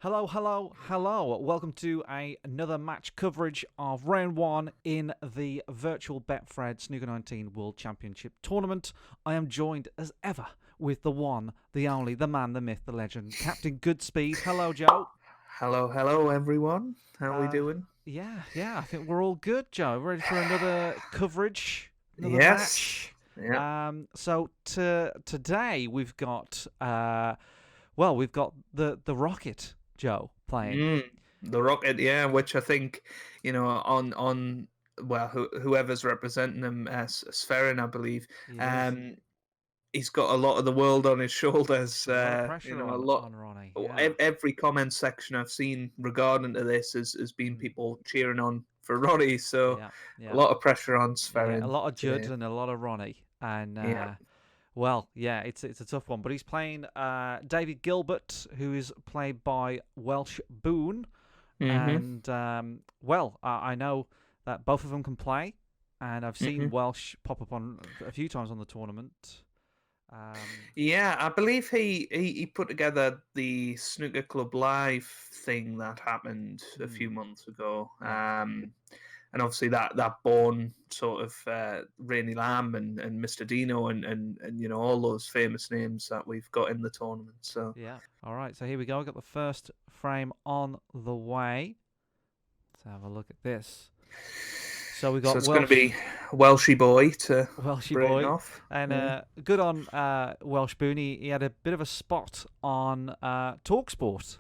Hello, hello, hello. Welcome to another match coverage of round one in the virtual Betfred Snooker 19 World Championship Tournament. I am joined as ever with the one, the only, the man, the myth, the legend, Captain Goodspeed. Hello, Joe. Hello, everyone. How are we doing? Yeah, I think we're all good, Joe. Ready for another coverage, another Yes. match. Yeah. Today we've got we've got the Rocket, Joe, playing. Mm, the Rocket, yeah, which I think, on whoever's representing him, Sferin, I believe, He is. um, he's got a lot of the world on his shoulders. There's a lot of pressure A on lot. on Ronnie. Yeah, Every comment section I've seen regarding to this has been mm, people cheering on for Roddy. So yeah, a yeah, lot of pressure on yeah. A Sferin lot of Judd today. and a lot of Ronnie, and Yeah. it's a tough one. But he's playing David Gilbert, who is played by Welsh Boone, Mhm. and I know that both of them can play, and I've seen Mhm. Welsh pop up on a few times on the tournament. Um, Yeah, I believe he put together the Snooker Club Live thing that happened a mm, few months ago. yeah, And obviously that born sort of Rainy Lamb and Mr. Dino and all those famous names that we've got in the tournament. So yeah. All right, so here we go. I got the first frame on the way. Let's have a look at this. So we so got it's going to Welsh be Welshy boy to Welshy bring boy, off. and Yeah. good on Welsh Boone. He had a bit of a spot on Talksport.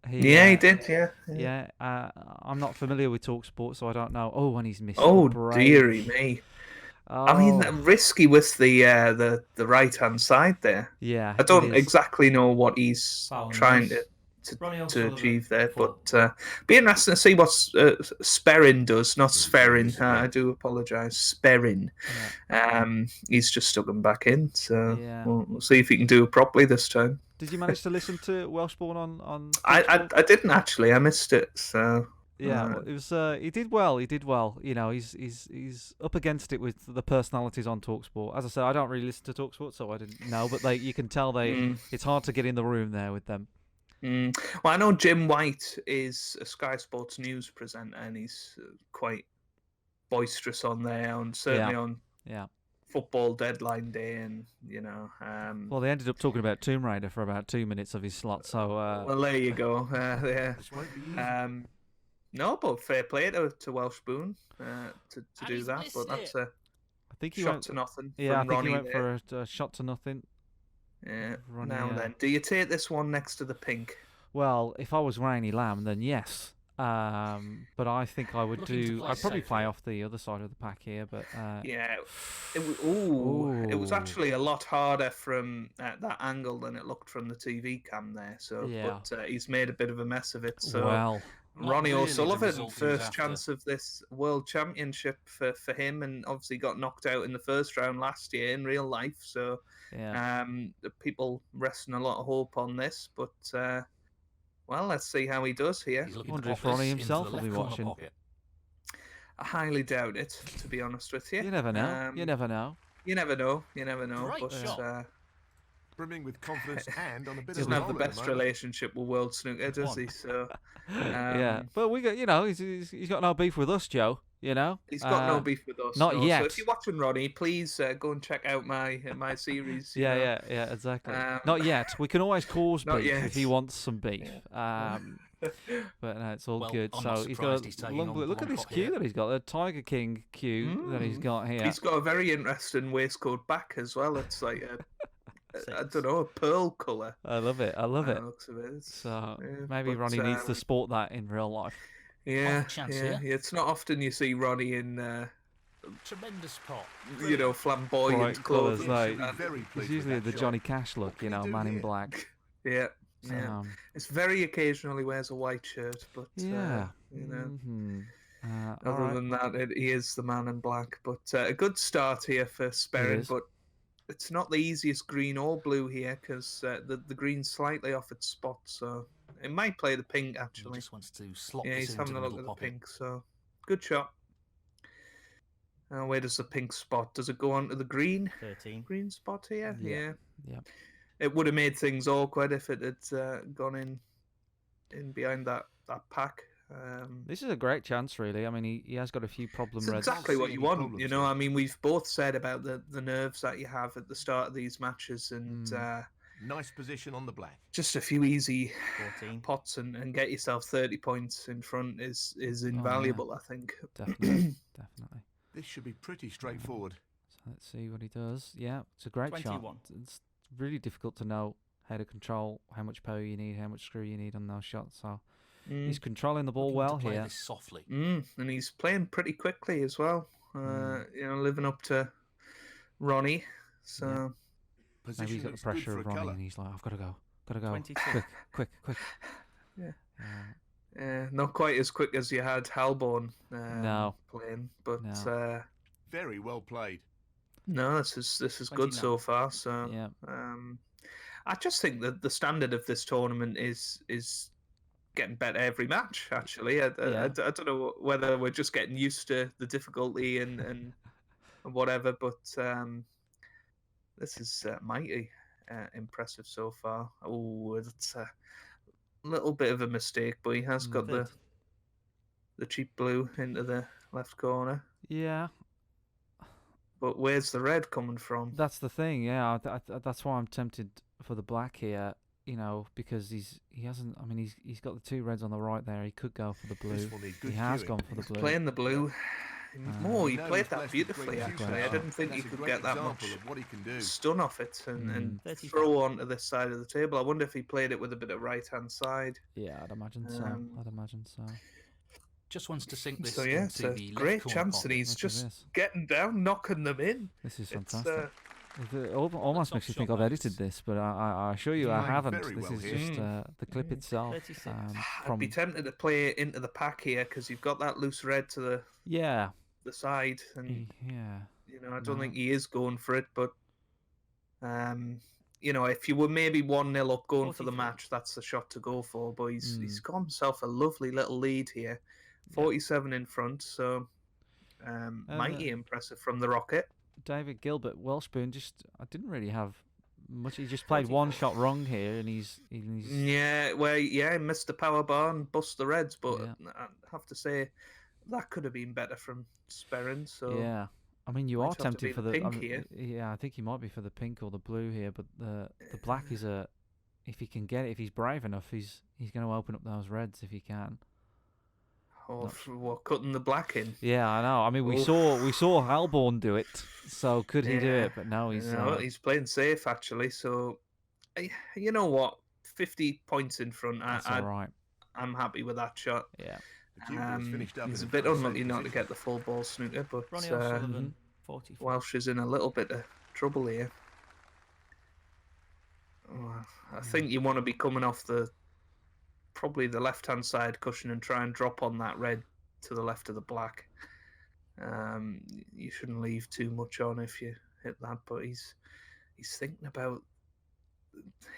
He Yeah, he did. Yeah, yeah. yeah. I'm not familiar with Talksport, so I don't know. Oh, and he's missed the Oh break. dearie me. I mean, Oh, risky with the right hand side there. yeah, I it don't is. exactly know what he's Foul and trying miss. to, Ronnie O to Sullivan, achieve there, but 4. be interesting to see what Sperrin does, not Sferrin. Yeah. I do apologise, Sperrin. Yeah, He's just stuck him back in, so yeah. we'll see if he can do it properly this time. Did you manage to listen to Welshborn on I, Talksport? I I didn't actually, I missed it. So Yeah, well, it was. He did well. He did well. You know, he's up against it with the personalities on Talksport. As I said, I don't really listen to Talksport, so I didn't know. But you can tell mm, it's hard to get in the room there with them. well, I know Jim White is a Sky Sports News presenter, and he's quite boisterous on there, and Yeah, certainly on yeah. football deadline day, and Well, they ended up talking about Tomb Raider for about 2 minutes of his slot. So well, there you go. Yeah. This won't be easy. No, but fair play to Welsh Boone to do he's that. missed But that's it. a I think he shot went. to nothing Yeah, I from think he Ronnie went there. for a shot to nothing. Yeah. Ronnie. Now then, do you take this one next to the pink? Well, if I was Rainy Lamb, then yes. But I think I would Looking to do. play I'd probably play safely. off the other side of the pack here, but Yeah. It was ooh, actually a lot harder from that angle than it looked from the TV cam there. So, yeah. but he's made a bit of a mess of it. So. Well, Not Ronnie really the O'Sullivan, result he was first after. chance of this World Championship for him, and obviously got knocked out in the first round last year in real life. So, yeah. the people resting a lot of hope on this. But well, let's see how he does here. He's I looking to wonder if pop Ronnie this into the himself will left be corner watching. pocket. I highly doubt it, to be honest with you. You never know. You never know. You never know. You never know. Great But shot. Brimming with confidence and on a bit he of doesn't a have the roll at best moment. relationship with World Snooker, does he? So, Yeah, but we got he's got no beef with us, Joe. You know, he's got no beef with us. not No. yet. So if you're watching Ronnie, please go and check out my series. you Yeah, know. yeah, exactly. Um, Not yet. We can always cause Not beef yet. if he wants some beef. But no, it's all Well, good. I'm so not he's surprised got he's a taking long. on Look at this Blomkop cue here. that he's got. The Tiger King cue that he's got here. He's got a very interesting waistcoat back as well. It's like I don't know, a pearl colour. I love it. I love it. Looks of it. So Yeah, maybe but, Ronnie needs to sport that in real life. Yeah, chance yeah, here. It's not often you see Ronnie in Tremendous pot. flamboyant Bright colours, clothes. no. Should be very It's pleased usually with the that Johnny shot. Cash look, What can he do Man in here? Black. Yeah, So, yeah. It's very occasionally wears a white shirt, but yeah. you know. All Other right. than that, he is the man in black. But a good start here for Sperrin, is. but it's not the easiest green or blue here because the green's slightly off its spot, so it might play the pink He actually. just wants to slot Yeah, this he's into having the a look middle at the pocket. pink, so good shot. Where does the pink spot? Does it go onto the green 13. spot here? Yeah. Yeah. It would have made things awkward if it had gone in in behind that pack. This is a great chance, really. I mean, he has got a few problem It's reds. exactly what see you any want, problems you know. here. I mean, we've both said about the nerves that you have at the start of these matches, and Nice position on the black. just a few easy 14. pots and get yourself 30 points in front is yeah. invaluable, I think. Definitely, definitely. This should be pretty straightforward. So let's see what he does. Yeah, it's a great 21. shot. It's really difficult to know how to control how much power you need, how much screw you need on those shots. So he's controlling the ball Looking well to play here. this softly. And he's playing pretty quickly as well. You know, living up to Ronnie. So Maybe Position he's got the looks good pressure for of a Ronnie, colour. and he's like, I've got to go, got to go, 22. quick. yeah, not quite as quick as you had Halborn No. playing, but No. Very well played. no, this is good 29. so far. So Yeah. I just think that the standard of this tournament is getting better every match. Actually, I don't know whether we're just getting used to the difficulty and whatever, but this is mighty impressive so far. Oh, it's a little bit of a mistake, but he has got the cheap blue into the left corner. Yeah, But where's the red coming from? that's the thing. Yeah, that's why I'm tempted for the black here. You know, because he hasn't. I mean, he's got the two reds on the right there. He could go for the blue. This will need good He has cueing. gone for the blue. Playing the blue. He No, played he's that blessed with beautifully, great actually. cueing. I didn't think That's he a could great get that example much of what he can do. stun off it and 35. throw onto this side of the table. I wonder if he played it with a bit of right-hand side. Yeah, I'd imagine so. I'd imagine so. Just wants to sink this So yeah, it's into a the great left corner chance, pocket. and he's Look at just this. getting down, knocking them in. This is It's, fantastic. It almost not makes you think shot I've edited nice. this, but I assure you I Playing haven't. very This well is here. just the clip itself. 36. I'd be tempted to play it into the pack here because you've got that loose red to yeah, the side, and yeah. you know I don't No. think he is going for it. But you know, if you were maybe 1-0 up going for the 43. match, that's the shot to go for. But he's got himself a lovely little lead here, 47 in front. So mighty impressive from the Rocket. David Gilbert, Welshbourne, I didn't really have much. He just played one shot wrong here, and he's Yeah, well, yeah, missed the power bar and bust the reds, but Yeah. I have to say that could have been better from Sperrin. So yeah. I mean, you might are have to tempted be for the the pink here. Yeah, I think he might be for the pink or the blue here, but the black is a. If he can get it, if he's brave enough, he's going to open up those reds if he can. Or what, cutting the black in. Yeah, I know. I mean, we Oof. saw Halborn do it, so could he do Yeah, it? But no, he's he's playing safe actually. So you know what, 50 points in front. that's all right. I'm happy with that shot. Yeah. The keeper has finished up He's in a bit very safe unlucky not to position. get the full ball snooker, but Ronnie O Sullivan, 44. Welsh is in a little bit of trouble here. Oh, I think you want to be coming off probably the left-hand side cushion and try and drop on that red to the left of the black. You shouldn't leave too much on if you hit that, but he's thinking about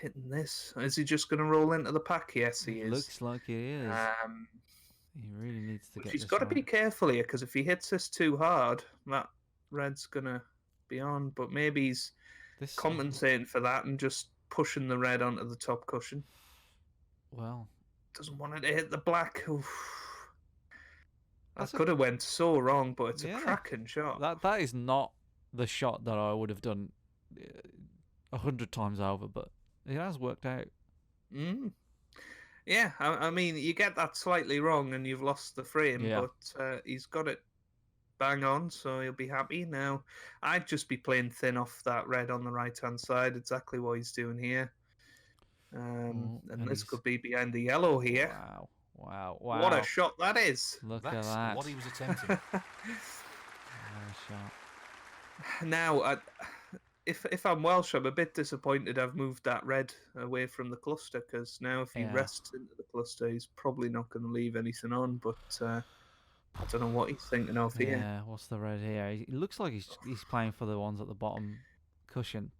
hitting this. Is he just going to roll into the pack? Yes, he is. Looks like it is. He really needs to But get he's this got to right. be careful here because if he hits this too hard, that red's going to be on. But maybe he's This compensating for that and just pushing the red onto the top cushion. well, Doesn't want it to hit the black. Oof. That That's a- could have went so wrong, but it's Yeah. a cracking shot. that is not the shot that I would have done 100 times over, but it has worked out. Yeah, I mean, you get that slightly wrong and you've lost the frame, Yeah. but he's got it bang on, so he'll be happy. Now, I'd just be playing thin off that red on the right-hand side, exactly what he's doing here. And and this he's- could be behind the yellow here. Wow. What a shot that is! Look at That's that. what he was attempting. What a shot. Now, if I'm Welsh, I'm a bit disappointed I've moved that red away from the cluster, because now if he Yeah. rests into the cluster, he's probably not going to leave anything on, but I don't know what he's thinking of here. Yeah, what's the red here? It looks like he's playing for the ones at the bottom cushion,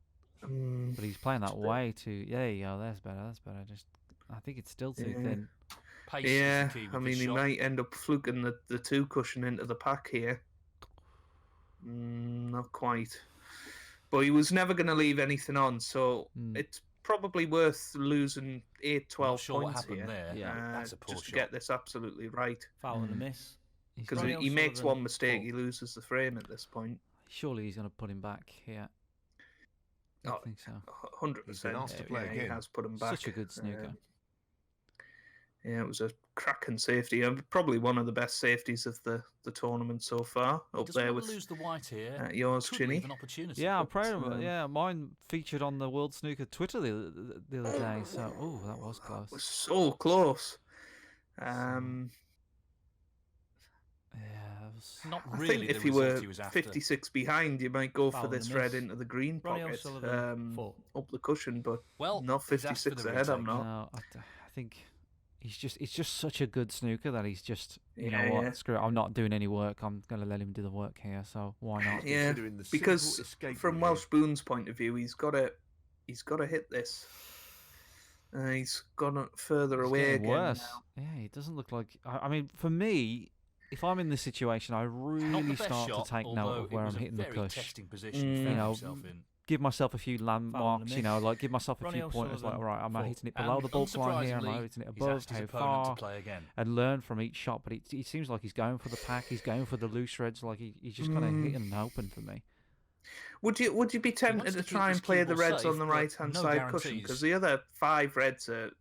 but he's playing that it's a bit- way too. There you go. That's better. I think it's still too Yeah. thin. Pace Yeah, is the key with I this mean, he shot. might end up fluking the two cushion into the pack here. Not quite. But he was never going to leave anything on, so Mm. it's probably worth losing 8, 12 Not sure what points happened here. there. Yeah. That's a poor just to shot. get this absolutely right. Foul and a miss. Because Ronnie O he makes Sullivan, one mistake, 4. he loses the frame at this point. Surely he's going to put him back here. I Oh, think so. 100%. He's been asked to play He again. has put him back. Such a good snooker. Yeah, it was a cracking safety. Probably one of the best safeties of the tournament so far. Up Doesn't there want with to lose the white here. yours, Could Ginny. leave an opportunity. Yeah, I'm but, proud of it. Yeah, mine featured on the World Snooker Twitter the other day. So, oh, that was close. It was so close. Yeah, it was... Not I really think the if you result were he was after. 56 behind, you might go Foul for and a this red miss. into the green Ronnie O pocket, Sullivan, 4. up the cushion, but Well, not he's asked for 56 the ahead. I'm retake. not. No, I think it's just such a good snooker that he's just, you Yeah, know what, yeah. screw it, I'm not doing any work. I'm going to let him do the work here, so why not? Yeah, Considering the because simple escape from route Welsh Boone's point of view, he's got to hit this. He's gone further It's away getting again worse. now. Yeah, it doesn't look like... I mean, for me, if I'm in this situation, I Not the really best start shot, to take note although of where it was I'm hitting a the very cush. testing position he You found know, himself in. Give myself a few landmarks, miss. you know, like give myself a Ronnie few O pointers, like, Sullivan, all right, am I 4. hitting it below And the bulk line here? Am I unsurprisingly, hitting it he's above? asked his How opponent far? to play again. And learn from each shot, but it seems like he's going for the pack, he's going for the loose reds, like he's just kind of hitting and hoping for me. Would you be tempted wants to to keep try this and play cue the ball reds safe, on the but right hand no side guarantees. cushion? Because the other 5 reds are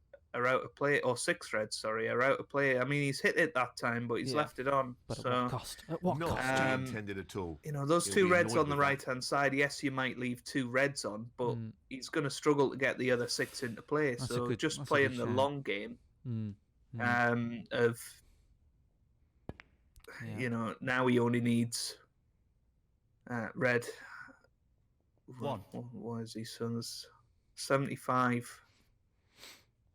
out of play, or 6 reds, sorry, are out of play. I mean, he's hit it that time, but he's Yeah. left it on. But at so what cost? At what Not cost? to be intended at all. you know, those He'll 2 be reds annoyed on the with that. right hand side. Yes, you might leave 2 reds on, but Mm. he's going to struggle to get the other 6 into play. That's a So good- just that's a playing good the shout. long game Mm. of Yeah. you know, now he only needs red. 1. What is he? So there's 75.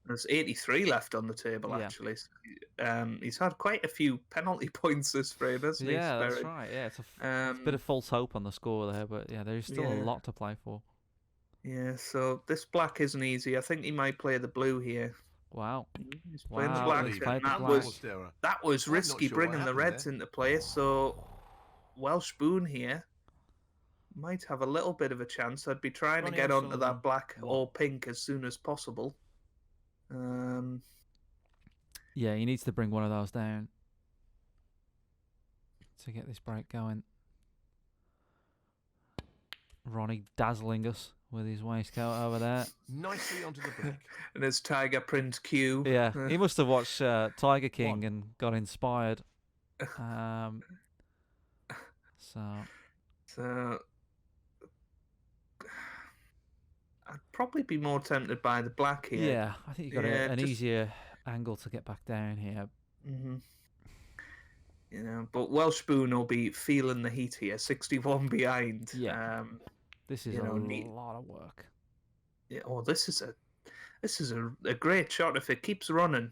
There's 83 left on the table, Yeah. actually. He's had quite a few penalty points this frame, hasn't he? Yeah, that's Sperry? right. Yeah, it's a bit of false hope on the score there, but yeah, there's still a Yeah. lot to play for. Yeah, so this black isn't easy. I think he might play the blue here. Wow. He's playing the Wow, black, he's and played the that black. was Error. that was I'm not risky sure what bringing the happened reds there. into play. So Welsh Boone here might have a little bit of a chance. I'd be trying Ronnie to get onto O'Sullivan, that black 1. or pink as soon as possible. Yeah, he needs to bring one of those down to get this break going. Ronnie dazzling us with his waistcoat over there. Nicely onto the brick. And his tiger print cue. Yeah, he must have watched Tiger King and got inspired. So I'd probably be more tempted by the black here. Yeah, I think you got Yeah, an just- easier angle to get back down here. hmm You know, but Welsh Boone will be feeling the heat here. 61 behind. Yeah. This is you know, a neat. lot of work. Yeah. Oh, this is a great shot if it keeps running.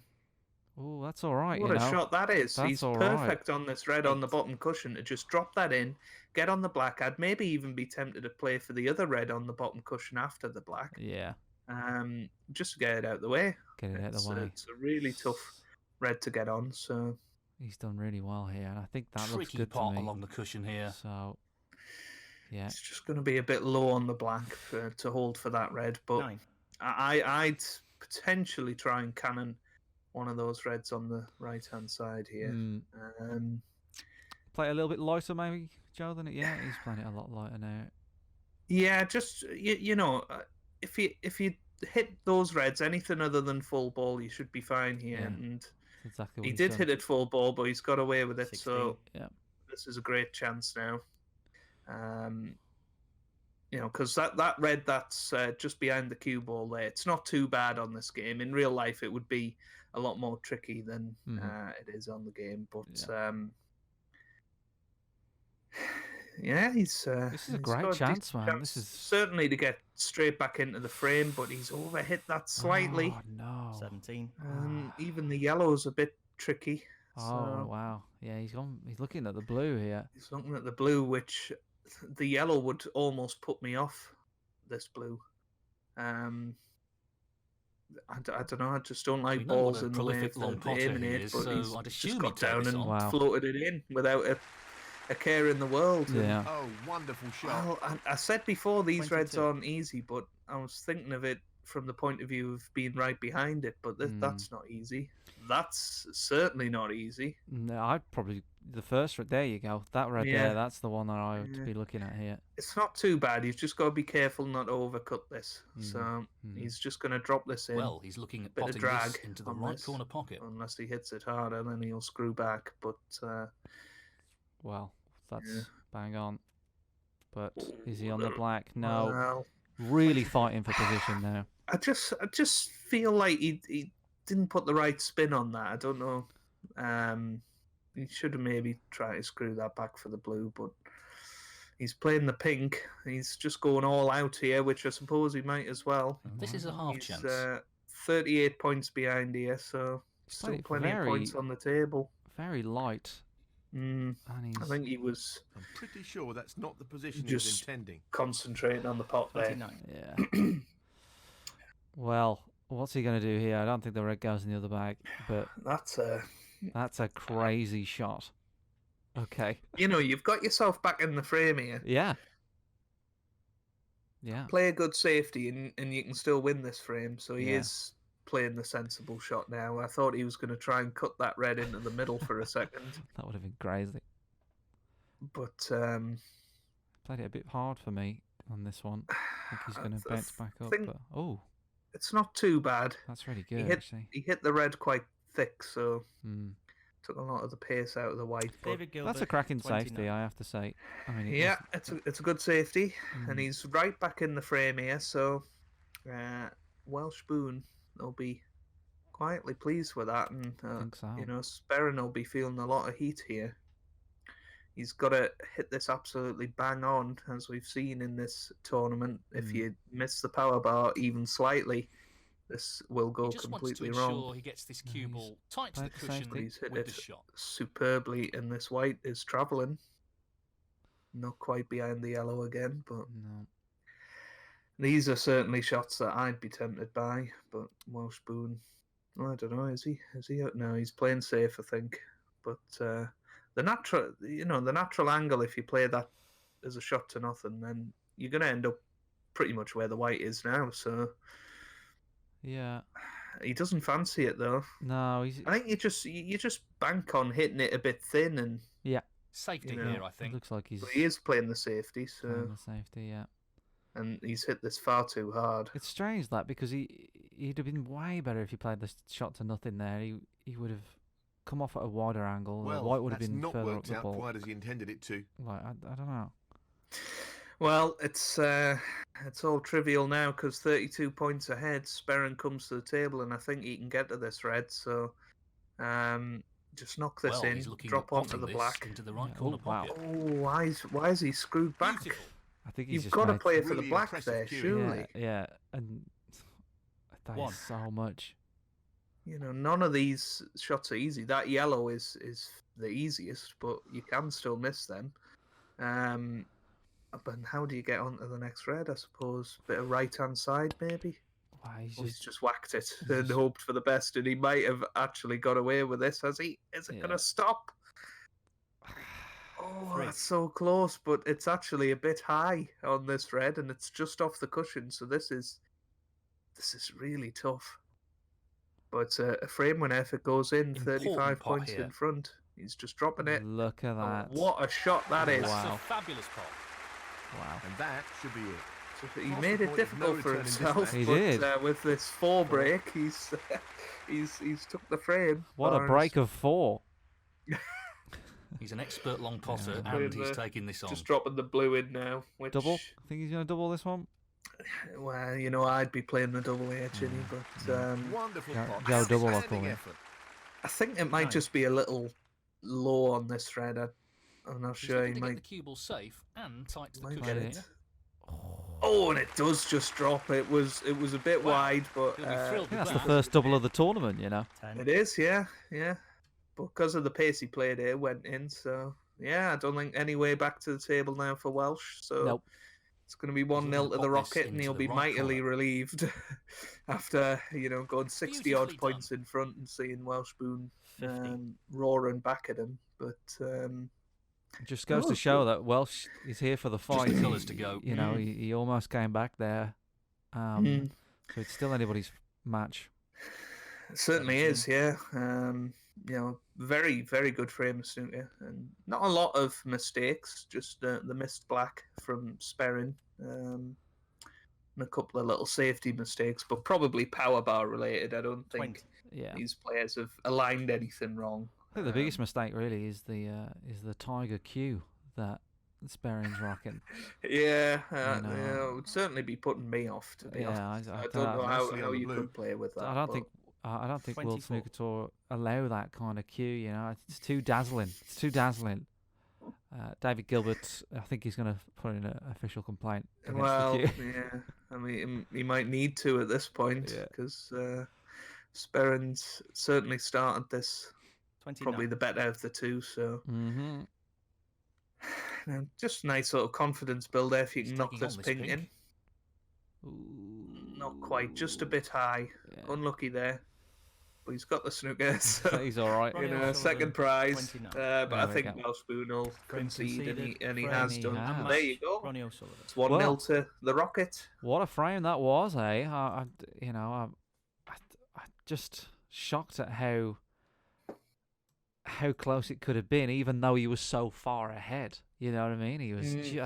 Oh, that's all right. What you a know. shot that is. That's He's all right. perfect on this red on the bottom cushion to just drop that in, get on the black. I'd maybe even be tempted to play for the other red on the bottom cushion after the black. Yeah, Just to get it out of the way. get it out of the way. It's a really tough red to get on. So He's done really well here, and I think that looks Tricky good to pot me. along the cushion here. So, yeah, it's just going to be a bit low on the black to hold for that red. But 9. I'd potentially try and cannon one of those reds on the right hand side here. Play it a little bit lighter, maybe, Joe. Than it. Yeah, he's playing it a lot lighter now. Yeah, just you know, if you hit those reds, anything other than full ball, you should be fine here. Yeah, And That's exactly what he he's did done. hit it full ball, but he's got away with it. 16. So Yeah, this is a great chance now. You know, because that red that's just behind the cue ball there, it's not too bad on this game. In real life, it would be a lot more tricky than it is on the game. But yeah, this is a he's great got a chance, decent man. This chance is certainly to get straight back into the frame, but he's overhit that slightly. Oh no! 17. Even the yellow's a bit tricky. Oh So wow! Yeah, he's gone. He's looking at the blue here. he's looking at the blue, which the yellow would almost put me off. This blue. I don't know. I just don't like We know what balls a in the way prolific of long the potter he emanate, is, but so he's I'd just assume got he'd take down this and on. Wow. floated it in without a care in the world. And, Yeah. Oh, wonderful shot. well, I said before these reds 22. aren't easy, but I was thinking of it from the point of view of being right behind it, but that's not easy. That's certainly not easy. No, I'd probably the first. There you go. That red Yeah. there. That's the one that I would be looking at here. It's not too bad. You've just got to be careful not to overcut this. So he's just going to drop this in. Well, he's looking at bit of potting drag this into the on right this. corner pocket. Unless he hits it harder, then he'll screw back. But Well, that's bang on. But is he on the black? No. well, Really fighting for position now. I just feel like he didn't put the right spin on that. I don't know. He should have maybe tried to screw that back for the blue, but he's playing the pink. He's just going all out here, which I suppose he might as well. This is a half He's chance. 38 points behind here, so still Played plenty of points on the table. Very light. And he's... I think he was I'm pretty sure that's not the position he Just- was intending. concentrating on the pot there. 29. Yeah. Well, what's he going to do here? I don't think the red goes in the other bag, but That's a crazy shot. Okay. you've got yourself back in the frame here. Yeah. Yeah. Play a good safety, and you can still win this frame. So he is playing the sensible shot now. I thought he was going to try and cut that red into the middle for a second, That would have been crazy. but Played it a bit hard for me on this one. I think he's going to I bounce back up. think- But, oh, it's not too bad. that's really He good, hit actually. he hit the red quite thick, so Hmm. took a lot of the pace out of the white. But David Gilbert, That's a cracking 29. safety, I have to say. I mean, it yeah, was- it's a good safety, and Mm. he's right back in the frame here. So Welsh Boone will be quietly pleased with that, and I think so. Sperrin will be feeling a lot of heat here. He's got to hit this absolutely bang on, as we've seen in this tournament. If you miss the power bar even slightly, this will go He just wants to completely ensure wrong. he gets this No, cue he's ball tight to the played the cushion safety. He's hit with the it shot. superbly, and this white is travelling. Not quite behind the yellow again, but No. these are certainly shots that I'd be tempted by. But Welsh Boone, I don't know, is he? No, he's playing safe, I think. But the natural angle, if you play that as a shot to nothing, then you're going to end up pretty much where the white is now. So Yeah. he doesn't fancy it though. No, he's... I think you just bank on hitting it a bit thin, and Safety You know, here, I It think. looks like he's but he is playing the safety. playing So the safety, yeah. and he's hit this far too hard. It's strange that because he'd have been way better if he played the shot to nothing there. He would have come off at a wider angle. The Well, white would have that's been not further up worked the out ball. quite as he intended it to. Like I don't know. Well, it's all trivial now because 32 points ahead. Sperrin comes to the table, and I think he can get to this red. So, just knock this Well, in, he's looking drop at onto potting the this black. into the right Yeah, corner oh, wow. pocket. Oh, why is he screwed back? Beautiful. I think he's You've just got to made- play for the Really black impressive there, cueing. surely. Yeah, and that One. is so much. None of these shots are easy. That yellow is the easiest, but you can still miss them. But how do you get onto the next red? I suppose bit of right hand side maybe. Wow, he's Or he's just just whacked it he's and just- hoped for the best, and he might have actually got away with this. Has he? Is it Yeah. gonna stop? Oh, Three. that's so close, but it's actually a bit high on this red, and it's just off the cushion. So this is really tough. But a frame winner if it goes in, 35 pot points here. in front. He's just dropping it. look at Oh, that. what a shot that is! Wow. It's a fabulous pot. Wow. And that should be it. So he Half made the it point of no difficult for return in this himself, match. He but did. with this 4 break, he's took the frame. What a Barnes. break of 4. He's an expert long potter, Yeah. and he's With, taking this on. Just dropping the blue in now. Which, Double? I think he's going to double this one. Well, I'd be playing the double here, Chinny, but Wonderful Go- pot. go double, I'll Outstanding call it. effort. I think it might Nice. just be a little low on this thread. I'm not He's sure. looking He to get might. the cue ball safe and tight to the might cushion. get it. it. Oh, and it does just drop. It was a bit Wow. wide, but He'll be thrilled I with think that's that. the first double of the tournament, you know. it is, yeah. But because of the pace he played here, went in. So yeah, I don't think any way back to the table now for Welsh. So Nope. it's going to be 1-0 to looking to the pop this Rocket, and into he'll the be right mightily corner. relieved after going 60 odd Beautifully points in front and seeing Welsh Boone 50. roaring back at him. But It just goes Oh, to show cool. that Welsh is here for the Just fight. the colours to go. You know, he almost came back there. mm, So it's still anybody's match. It certainly is, yeah. Very, very good frame of snooker, and not a lot of mistakes. Just the missed black from Sperrin, and a couple of little safety mistakes, but probably power bar related. I don't think these players have aligned anything wrong. I think the biggest mistake really is the Tiger Q that Sperrin's rocking. It would certainly be putting me off. To be honest, I don't know how you could play with that. I don't think World Snooker Tour allow that kind of cue. You know, it's too dazzling. It's too dazzling. David Gilbert, I think he's going to put in an official complaint. Well, yeah, I mean, he might need to at this point because Sperrin's certainly started this 29. probably the better of the two. So, just a nice sort of confidence builder if you can knock this pink in. Ooh. Not quite, just a bit high. Yeah. Unlucky there. But he's got the snooker, so he's all right. Second prize. But I think Mouse Spoon will concede, and he has done. And there you go. Ronnie O Sullivan. It's 1-0 to the Rocket. What a frame that was, eh? I'm just shocked at how close it could have been, even though he was so far ahead. You know what I mean? He was he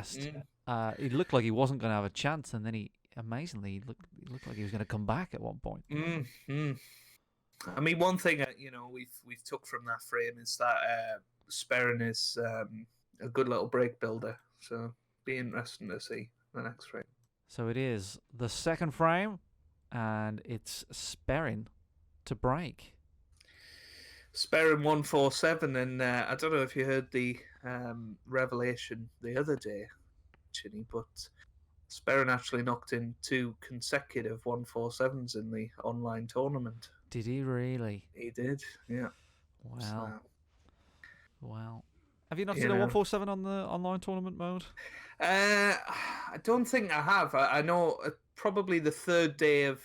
looked like he wasn't going to have a chance, and then he looked like he was going to come back at one point. I mean, one thing we've took from that frame is that Sperrin is a good little break builder. So be interesting to see the next frame. So it is the second frame, and it's Sperrin to break. Sperrin 147, and I don't know if you heard the revelation the other day, Chinny, but Sperrin actually knocked in 2 consecutive 147s in the online tournament. Did he really? He did, yeah. Wow. Have you knocked in a 147 on the online tournament mode? I don't think I have. I know probably the third day of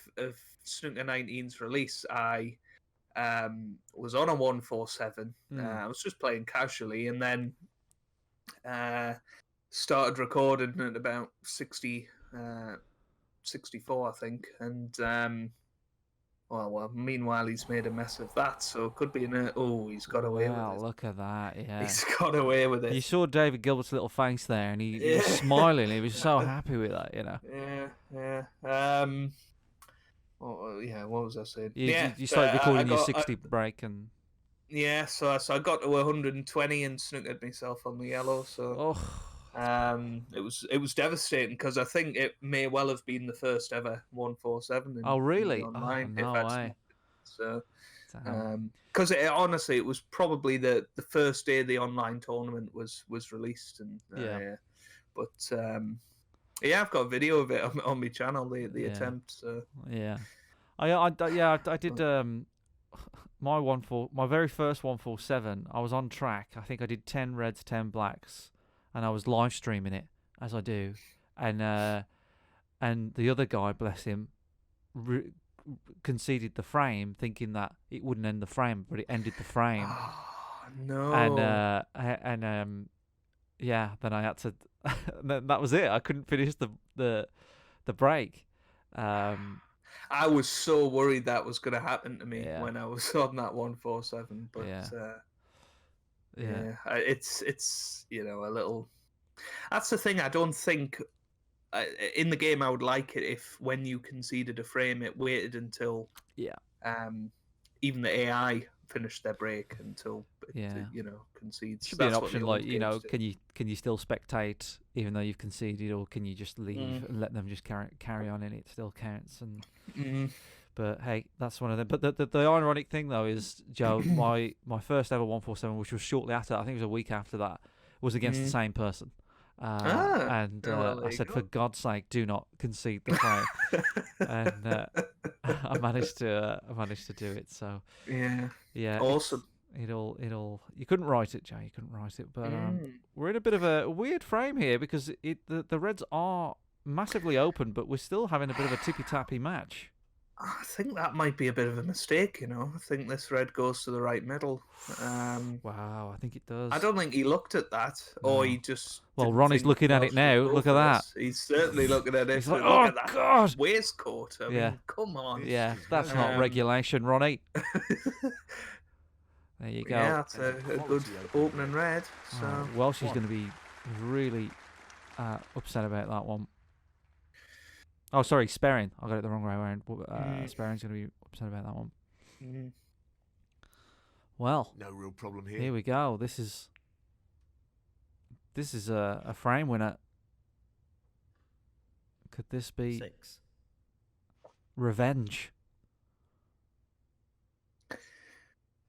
Snooker 19's release, I was on a 147. I was just playing casually, and then started recording at about 64, I think. And well, meanwhile he's made a mess of that, so it could be he's got away with it. Wow, look at that! Yeah, he's got away with it. You saw David Gilbert's little face there, and he was smiling. He was so happy with that, you know. Yeah. What was I saying? You started recording your 60 break, and so I got to 120 and snookered myself on the yellow. So it was devastating because I think it may well have been the first ever 147. Oh really? Online, no way. So because honestly, it was probably the first day the online tournament was released, and I've got a video of it on my channel. The attempt. So. Yeah, I did my very first 147. I was on track. I think I did 10 reds, 10 blacks, and I was live streaming it as I do, and the other guy, bless him, conceded the frame, thinking that it wouldn't end the frame, but it ended the frame. Oh, no. And then I had to. That was it. I couldn't finish the break. I was so worried that was going to happen to me when I was on that 147, but it's a little. That's the thing. I don't think in the game I would like it if when you conceded a frame, it waited until even the AI finished their break until it, concedes. Should be an option like can you still spectate even though you've conceded, or can you just leave and let them just carry on and it still counts? And but hey, that's one of them. But the ironic thing though is, Joe, my first ever 147, which was shortly after, I think it was a week after that, was against the same person. I said, for God's sake, do not concede the frame. And I managed to do it. So yeah, awesome. It'll. You couldn't write it, Joe. You couldn't write it. But we're in a bit of a weird frame here because the reds are massively open, but we're still having a bit of a tippy tappy match. I think that might be a bit of a mistake, you know. I think this red goes to the right middle. Wow, I think it does. I don't think he looked at that, or No. he just. Well, didn't Ronnie's think looking at Welsh it now. would go Look at for that. this. He's certainly looking at it. He's like, Look oh, at that God. waistcoat. I Yeah. mean, come on. Yeah, This that's is not Um, regulation, Ronnie. There you go. Yeah, that's a good opening red. So Oh, Welsh is going to be really upset about that one. Oh, sorry, Sperring. I got it the wrong way around. Sperring's going to be upset about that one. mm. Well, No real problem here. here we go. This is a frame winner. Could this be 6. revenge?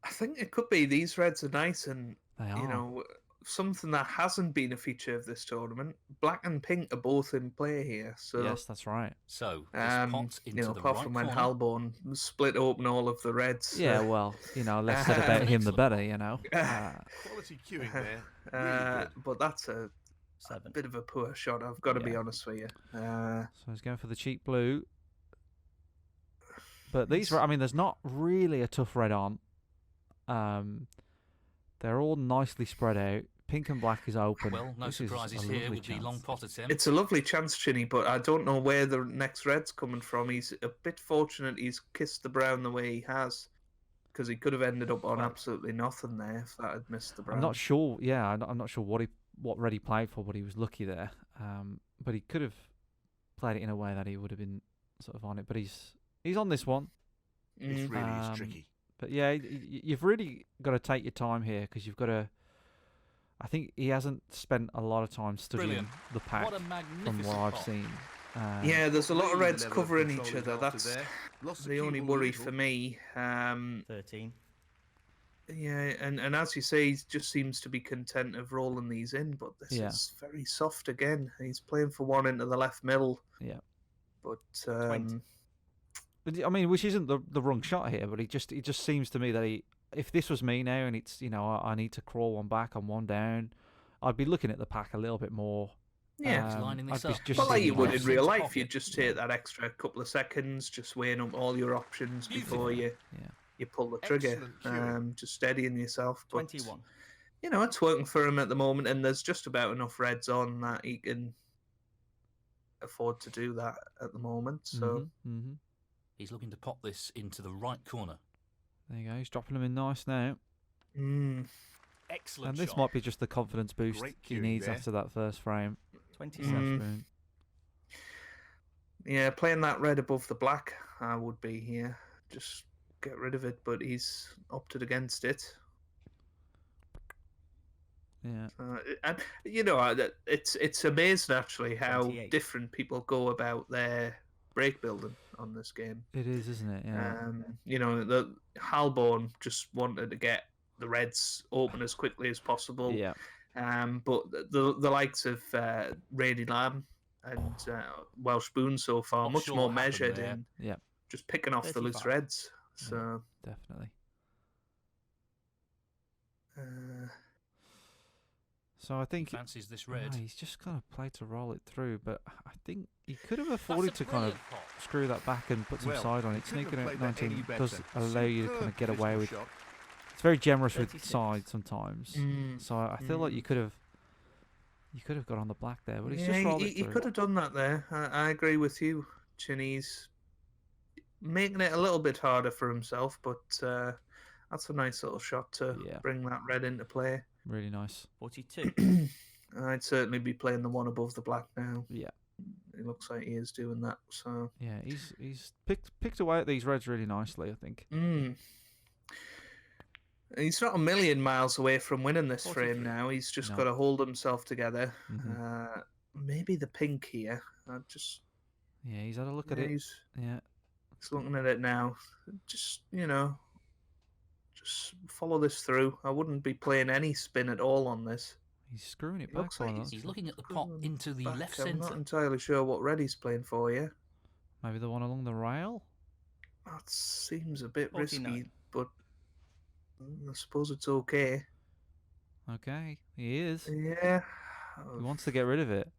I think it could be. These reds are nice, and They are. you know, something that hasn't been a feature of this tournament. Black and pink are both in play here. So Yes, that's right. So this pot you into know, the apart right from when corner. Halborn split open all of the reds. Yeah, well, you know, less said about him, the better, you know. Quality queuing there. Really good. But that's a 7. bit of a poor shot. I've got to be Yeah. honest with you. So he's going for the cheap blue. But these, I mean, there's not really a tough red on. They're all nicely spread out. Pink and black is open. Well, no This is surprises a here lovely with the chance. long pot attempt. It's a lovely chance, Chinny, but I don't know where the next red's coming from. He's a bit fortunate he's kissed the brown the way he has, because he could have ended up on absolutely nothing there if that had missed the brown. I'm not sure. Yeah, I'm not sure what red he played for, but he was lucky there. But he could have played it in a way that he would have been sort of on it. But he's on this one. It really is Um, tricky. But yeah, you've really got to take your time here because you've got to. I think he hasn't spent a lot of time studying Brilliant. the pack What a from magnificent what I've pot. seen. Yeah, there's a lot of Really reds level of covering control each is other. after That's there. Lost the only cue ball a worry little. for me. 13. Yeah, and as you say, he just seems to be content of rolling these in, but this Yeah. is very soft again. He's playing for one into the left middle. Yeah. But 20. But, I mean, which isn't the wrong shot here, but it just seems to me that if this was me now and it's I need to crawl one back and one down, I'd be looking at the pack a little bit more. yeah, He's lining this I'd be up. just well, like seeing you would what- in real life, Pocket. you'd just take that extra couple of seconds, just weighing up all your options before you Yeah. you pull the trigger, Excellent cueing. just steadying yourself. But 21. you know, it's working for him at the moment, and there's just about enough reds on that he can afford to do that at the moment. So Mm-hmm. He's looking to pop this into the right corner. There you go. He's dropping them in nice now. Excellent And this shot. might be just the confidence boost Great he cueing needs there. after that first frame. 27. Spoon. yeah, playing that red above the black, I would be here. Just get rid of it, but he's opted against it. Yeah. And you know, it's amazing actually how 28. different people go about their break building on this game. It is, isn't it? Yeah. You know, the Halborn just wanted to get the reds open as quickly as possible. Yeah. But the likes of Rady Lamb and Welsh Boone so far Not much sure more what happened measured there. in Yeah. just picking off the loose 35. reds. So Definitely. So I think Fancies this red. he's just kind of played to roll it through, but I think he could have afforded to kind of brilliant pot. screw that back and put some Well, side on he it. couldn't Sneaking have at played that any 19 does better. allow you to kind of Superb get away physical with. shot. It's very generous with 36. side sometimes. So I feel like you could have got on the black there, but he's yeah, just rolled he it through. could have done that there. I agree with you, Chinny's making it a little bit harder for himself, but that's a nice little shot to Yeah. bring that red into play. Really nice. 42. I'd certainly be playing the one above the black now. Yeah. It looks like he is doing that. So Yeah, he's picked away at these reds really nicely, I think. he's not a million miles away from winning this frame 43. now. He's just No. got to hold himself together. Mhm. Maybe the pink here. I just Yeah, he's had a look at yeah, it. he's Yeah. looking at it now. Just just follow this through. I wouldn't be playing any spin at all on this. He's screwing it It back looks like on he's- us. He's looking at the pot Screwing into the Back, left I'm not centre. entirely sure what red he's playing for you. Maybe the one along the rail? That seems a bit 49. risky, but I suppose it's okay. Okay, he is. Yeah. He wants to get rid of it.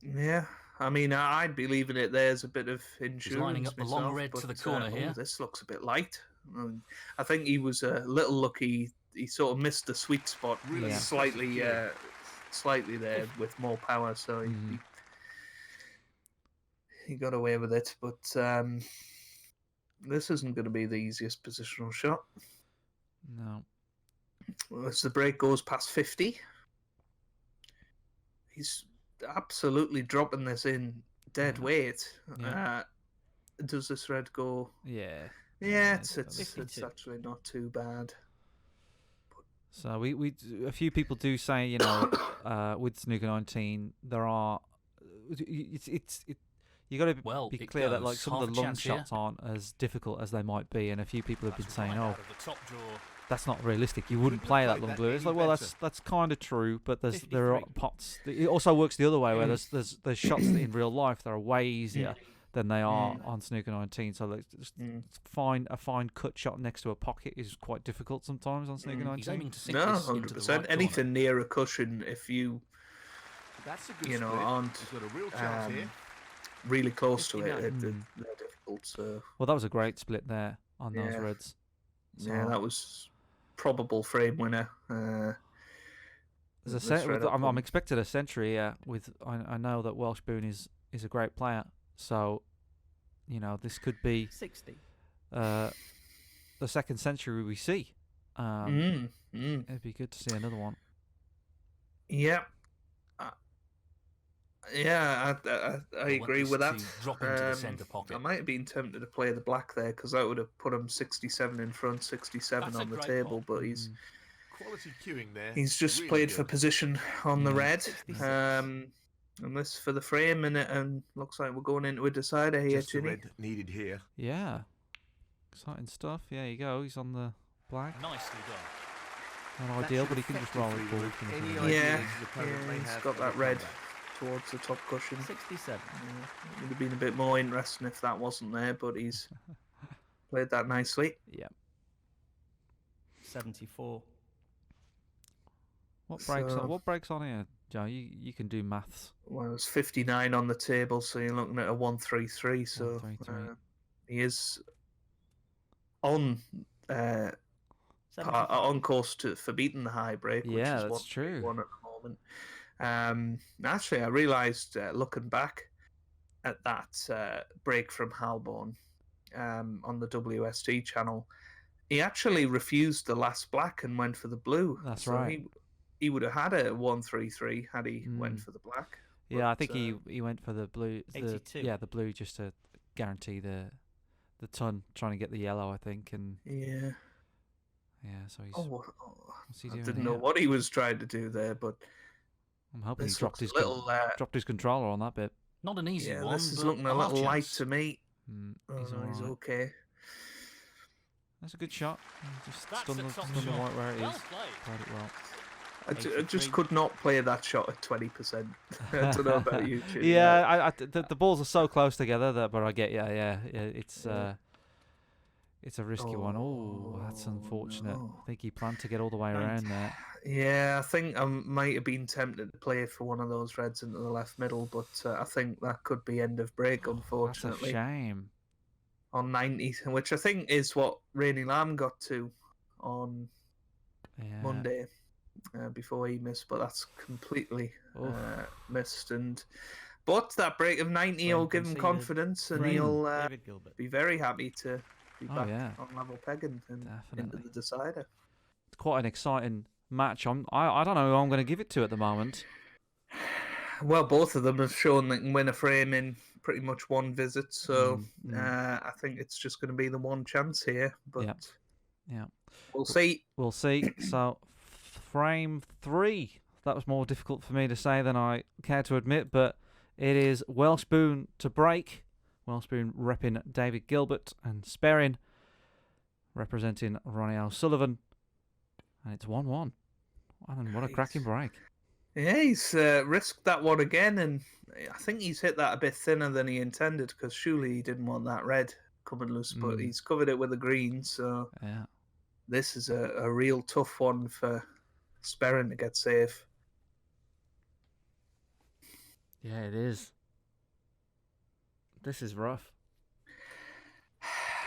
Yeah. I mean, I'd be leaving it there as a bit of insurance. He's lining up the long myself, red to the but, corner here. This looks a bit light. I think he was a little lucky. He sort of missed the sweet spot Really slightly, impressive slightly there with more power. So he got away with it. But this isn't going to be the easiest positional shot. No. As the break goes past 50, he's absolutely dropping this in dead weight. Yeah. Does this red go? Yeah. Yeah, it's 52. actually not too bad. So we a few people do say, with Snooker 19 there are you got to be clear that like some of the long shots aren't as difficult as they might be, and a few people have been saying, that's not realistic. You wouldn't play that long blue. It's like, well, that's kind of true, but there are pots. It also works the other way, where there's shots that in real life that are way easier than they are on Snooker 19. So like, a fine cut shot next to a pocket is quite difficult sometimes on Snooker 19. He's aiming to sink No, this into the 100%. right Anything corner. near a cushion, if you That's a good you know split. aren't He's got a real chance here. really close to it, 59. they're difficult. So Well, that was a great split there on those Yeah. reds. yeah, that was probable frame winner. There's this red up I'm one. expecting a century. I know that Welsh Boone is a great player, so this could be 60. the second century we see. It'd be good to see another one. Yeah. Yeah, I agree with that. Drop into the centre pocket. I might have been tempted to play the black there because that would have put him 67 in front, 67 That's a on the great table. ball. But he's Quality queuing there. he's just Really played good. for position on the Yeah. red. 66. And this for the frame, and looks like we're going into a decider here, Just the Ginny. red needed here. Yeah, exciting stuff. Yeah, you go. He's on the black. Nicely done. Not That ideal, should but he can just roll it effectively forward. work from the any front. idea Yeah, his opponent may he's have got of that a red comeback. towards the top cushion. 67. Yeah, it would have been a bit more interesting if that wasn't there, but he's played that nicely. Yeah. 74. What breaks? So- What breaks on here, Joe? You can do maths. Well, it's 59 on the table, so you're looking at a 133. So 133. he is on 74. on course for beating the high break. Which Yeah, is that's true. 131 at the moment. Actually, I realised looking back at that break from Halborn on the WST channel, he actually refused the last black and went for the blue. That's So right. He would have had a 133 had he went for the black. Yeah, I But, think he went for the blue. 82. The blue just to guarantee the ton, trying to get the yellow, I think, and Yeah. so he's. What's he I doing didn't here? know what he was trying to do there, but I'm hoping he this dropped looks his a little. dropped his controller on that bit. Not an easy Yeah, one. this is but looking a half little light chance. to me. He's Oh, he's alright. okay. That's a good shot. He just That's stunned a the top stunned the shot. white where it Well is. played. Played it well. I just 83. could not play that shot at 20%. I don't know about you, Jim. Yeah, the balls are so close together that, but I get it's Yeah. it's a risky one. Oh, that's unfortunate. no. I think he planned to get all the way around there. Yeah, I think I might have been tempted to play for one of those reds into the left middle, but I think that could be end of break, That's a unfortunately. shame. On 90, which I think is what Rainey Lamb got to on Yeah. Monday before he missed, but that's completely Oof. missed. But that break of 90 will give him conceded. confidence, and Frame, he'll David Gilbert. be very happy to be Oh, back yeah. on level pegging and into Definitely. the decider. It's quite an exciting match. I don't know who I'm going to give it to at the moment. Well, both of them have shown they can win a frame in pretty much one visit, so I think it's just going to be the one chance here. But Yeah. we'll see. We'll see. So, frame 3. That was more difficult for me to say than I care to admit, but it is Welsh Boone to break. Welsh Boone repping David Gilbert and Sperrin representing Ronnie O Sullivan. And it's 1-1. And what a cracking break. Yeah, he's risked that one again, and I think he's hit that a bit thinner than he intended because surely he didn't want that red coming loose, but he's covered it with a green, so Yeah. this is a real tough one for Sperrin to get safe. Yeah, it is. This is rough.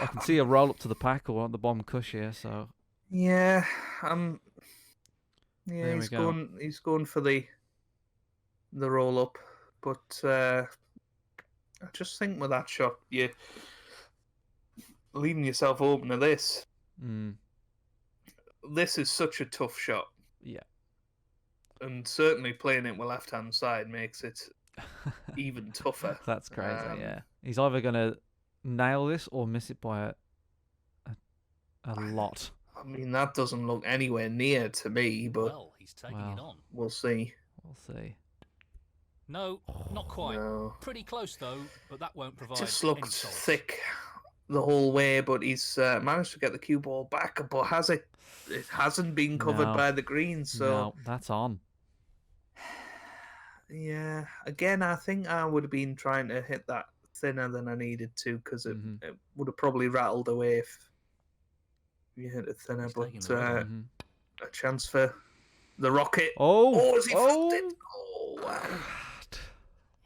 I can see a roll up to the pack or on the bomb cush here, so Yeah, There we he's go. going for the roll up, but I just think with that shot, you're leaving yourself open to this. This is such a tough shot, yeah. and certainly playing it with left-hand side makes it even tougher. That's crazy, yeah. He's either going to nail this or miss it by a lot. I mean, that doesn't look anywhere near to me, but Well, he's taking it on. we'll see. We'll see. No, not quite. No. Pretty close though, but that won't provide Just any looked solace. thick the whole way, but he's managed to get the cue ball back. But has it? It hasn't been covered No. by the green, so No, that's on. yeah. Again, I think I would have been trying to hit that thinner than I needed to, because it would have probably rattled away if you hit it thinner. He's But taking the red on. a chance for the rocket. Oh! Has he flipped it? Oh, wow.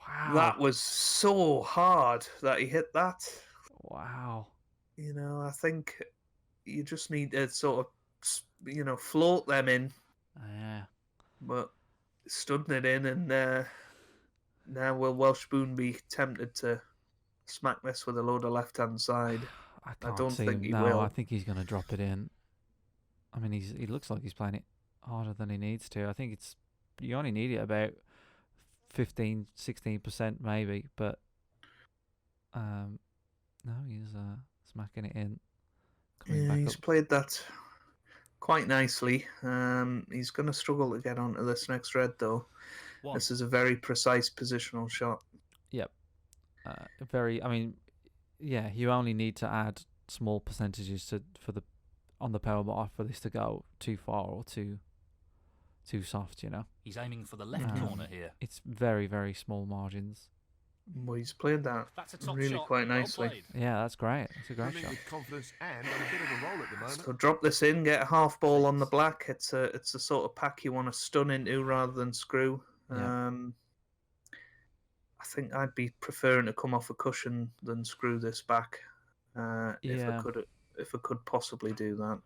Wow. That was so hard that he hit that. Wow. You know, I think you just need to sort of, float them in. Yeah. But studding it in, and now will Welsh Boone be tempted to smack this with a load of left-hand side? I can't don't see think him. he No, will. I think he's going to drop it in. I mean, he looks like he's playing it harder than he needs to. I think you only need it about 15, 16% maybe, but no, he's smacking it in. Coming Yeah, back he's up. played that quite nicely. He's going to struggle to get onto this next red, though. One. This is a very precise positional shot. Yep. I mean, yeah, you only need to add small percentages on the power bar for this to go too far or too soft, you know. He's aiming for the left corner here. It's very, very small margins. Well, he's played that That's a top really shot. quite Well nicely. played. Yeah, that's great. It's a great Running shot. with confidence and on a bit of a roll at the moment. So drop this in, get a half ball on the black. It's a sort of pack you want to stun into rather than screw. Yeah. I think I'd be preferring to come off a cushion than screw this back. If I could possibly do that.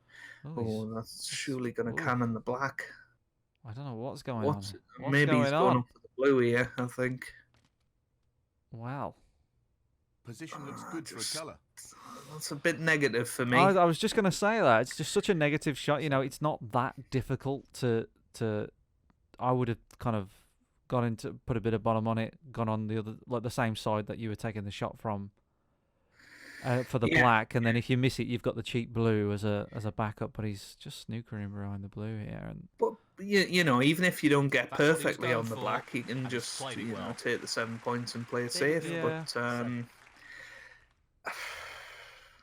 Oh, That's surely going to ooh. cannon the black. I don't know what's going on. What's Maybe he's going going on? up for the blue here, I think. Wow. Position looks good for a colour. That's a bit negative for me. I was just going to say that. It's just such a negative shot. You know, it's not that difficult to I would have kind of gone into, put a bit of bottom on it, gone on the other, like the same side that you were taking the shot from for the black, and then if you miss it, you've got the cheap blue as a backup. But he's just snookering behind the blue here, and But even if you don't get That's what he was perfectly going on the for, black, you can and he's just played it well. take the 7 points and play it safe. Yeah. But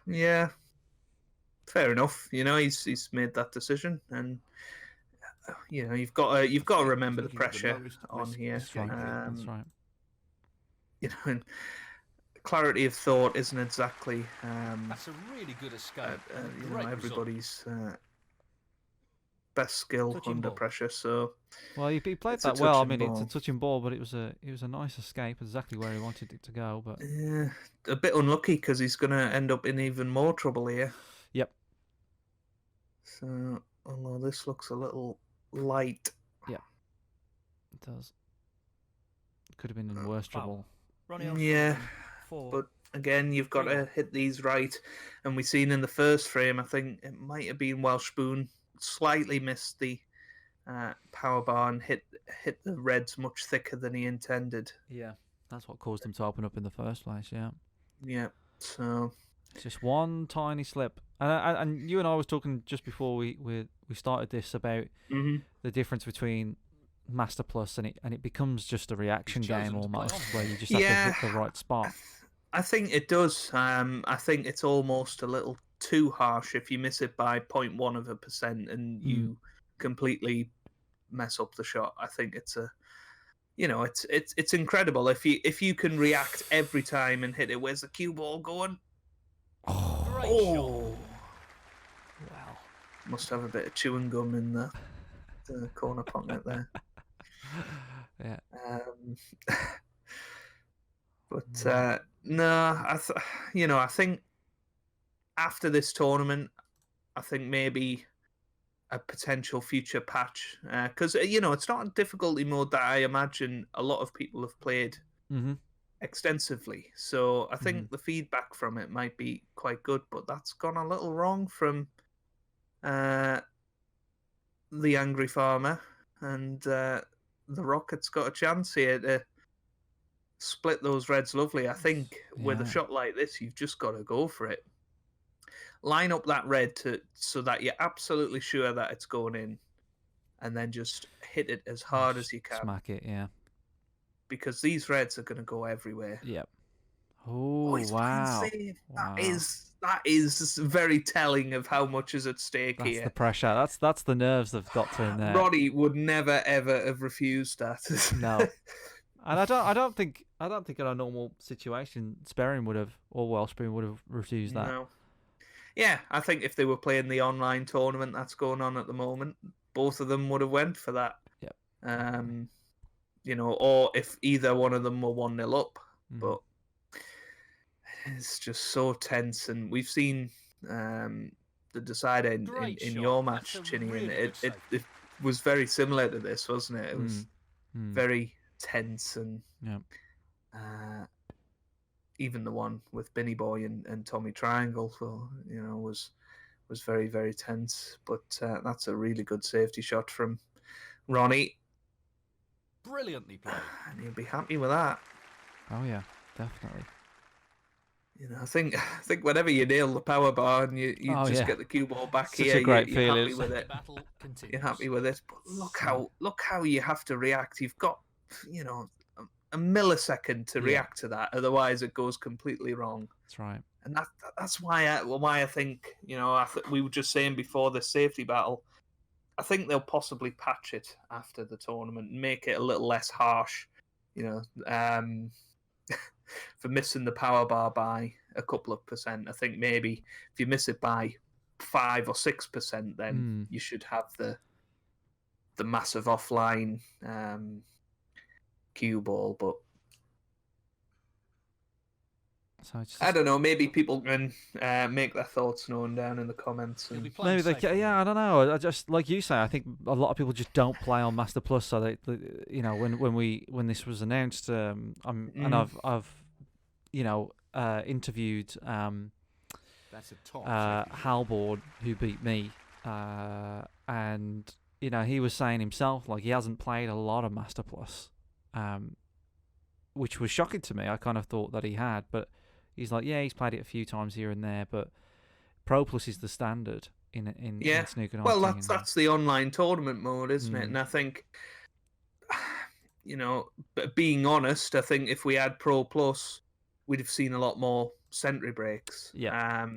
yeah, fair enough. He's made that decision, and you've got to remember the Looking at the pressure lowest on risk here. that's right. That's right. And clarity of thought isn't exactly That's a really good escape. Great result. everybody's best skill Touching under ball. pressure. So Well, he played It's a that well. I touching mean, it's a ball. touching ball, but it was a nice escape, exactly where he wanted it to go. But yeah, a bit unlucky because he's going to end up in even more trouble here. Yep. So although this looks a little light. it does. Could have been in worse Foul. trouble. Ronnie O Yeah, Sullivan, 4. But again, you've got to hit these right. And we seen in the first frame, I think it might have been Welsh Boone slightly missed the power bar and hit the reds much thicker than he intended. Yeah, that's what caused him to open up in the first place. Yeah, Yeah. So it's just one tiny slip. And you and I was talking just before we started this about the difference between Master Plus and it becomes just a reaction chosen game to play almost, on. where you just have to hit the right spot. I think it does. I think it's almost a little too harsh if you miss it by 0.1% and you completely mess up the shot. I think it's it's incredible if you can react every time and hit it. Where's the cue ball going? Great shot. Oh, Wow. must have a bit of chewing gum in the corner pocket there. Yeah. But No, I think after this tournament, I think maybe a potential future patch, because it's not a difficulty mode that I imagine a lot of people have played Mm-hmm. extensively. So I think the feedback from it might be quite good, but that's gone a little wrong from the Angry Farmer, and the Rocket's got a chance here to split those reds lovely. I think with a Yeah. shot like this, you've just got to go for it. Line up that red so that you're absolutely sure that it's going in, and then just hit it as hard as you can. Smack it, yeah. Because these reds are going to go everywhere. Yep. Oh, Oh, he's playing wow. safe. Wow. That is very telling of how much is at stake That's here. the pressure. That's the nerves they've got to him there. Roddy would never ever have refused that. No. And I don't think in a normal situation Sperring would have, or Wellspring would have refused that. No. Yeah, I think if they were playing the online tournament that's going on at the moment, both of them would have went for that. Yep. Or if either one of them were 1-0 up. Mhm. But it's just so tense, and we've seen the decider in Great shot. your That's match, a Chinny, really and good it was very similar to this, wasn't it? It was Mm. very tense, and Yep. even the one with Binny Boy and Tommy Triangle, was very, very tense. But that's a really good safety shot from Ronnie, Brilliantly played. and he'll be happy with that. Oh yeah, definitely. I think whenever you nail the power bar and you Oh, just yeah. get the cue ball back Such here, a great you're happy feeling. with The it. battle continues. You're happy with it. But look how you have to react. You've got a millisecond to Yeah. react to that. Otherwise, it goes completely wrong. That's right. And that's why I think we were just saying before the safety battle. I think they'll possibly patch it after the tournament and make it a little less harsh. For missing the power bar by a couple of percent. I think maybe if you miss it by 5 or 6%, then you should have the massive offline cue ball. But So it's just, I don't know. Maybe people can make their thoughts known down in the comments. He'll be And playing maybe they safe can, on yeah, that. I don't know. I just like you say, I think a lot of people just don't play on Master Plus. So when this was announced, and I've interviewed That's a top safety shot. Halboard, who beat me, and he was saying himself like he hasn't played a lot of Master Plus, which was shocking to me. I kind of thought that he had, but he's like, yeah, he's played it a few times here and there, but Pro Plus is the standard in snooker 19. Well, that's the online tournament mode, isn't it? And I think, but being honest, I think if we had Pro Plus, we'd have seen a lot more century breaks. Yeah.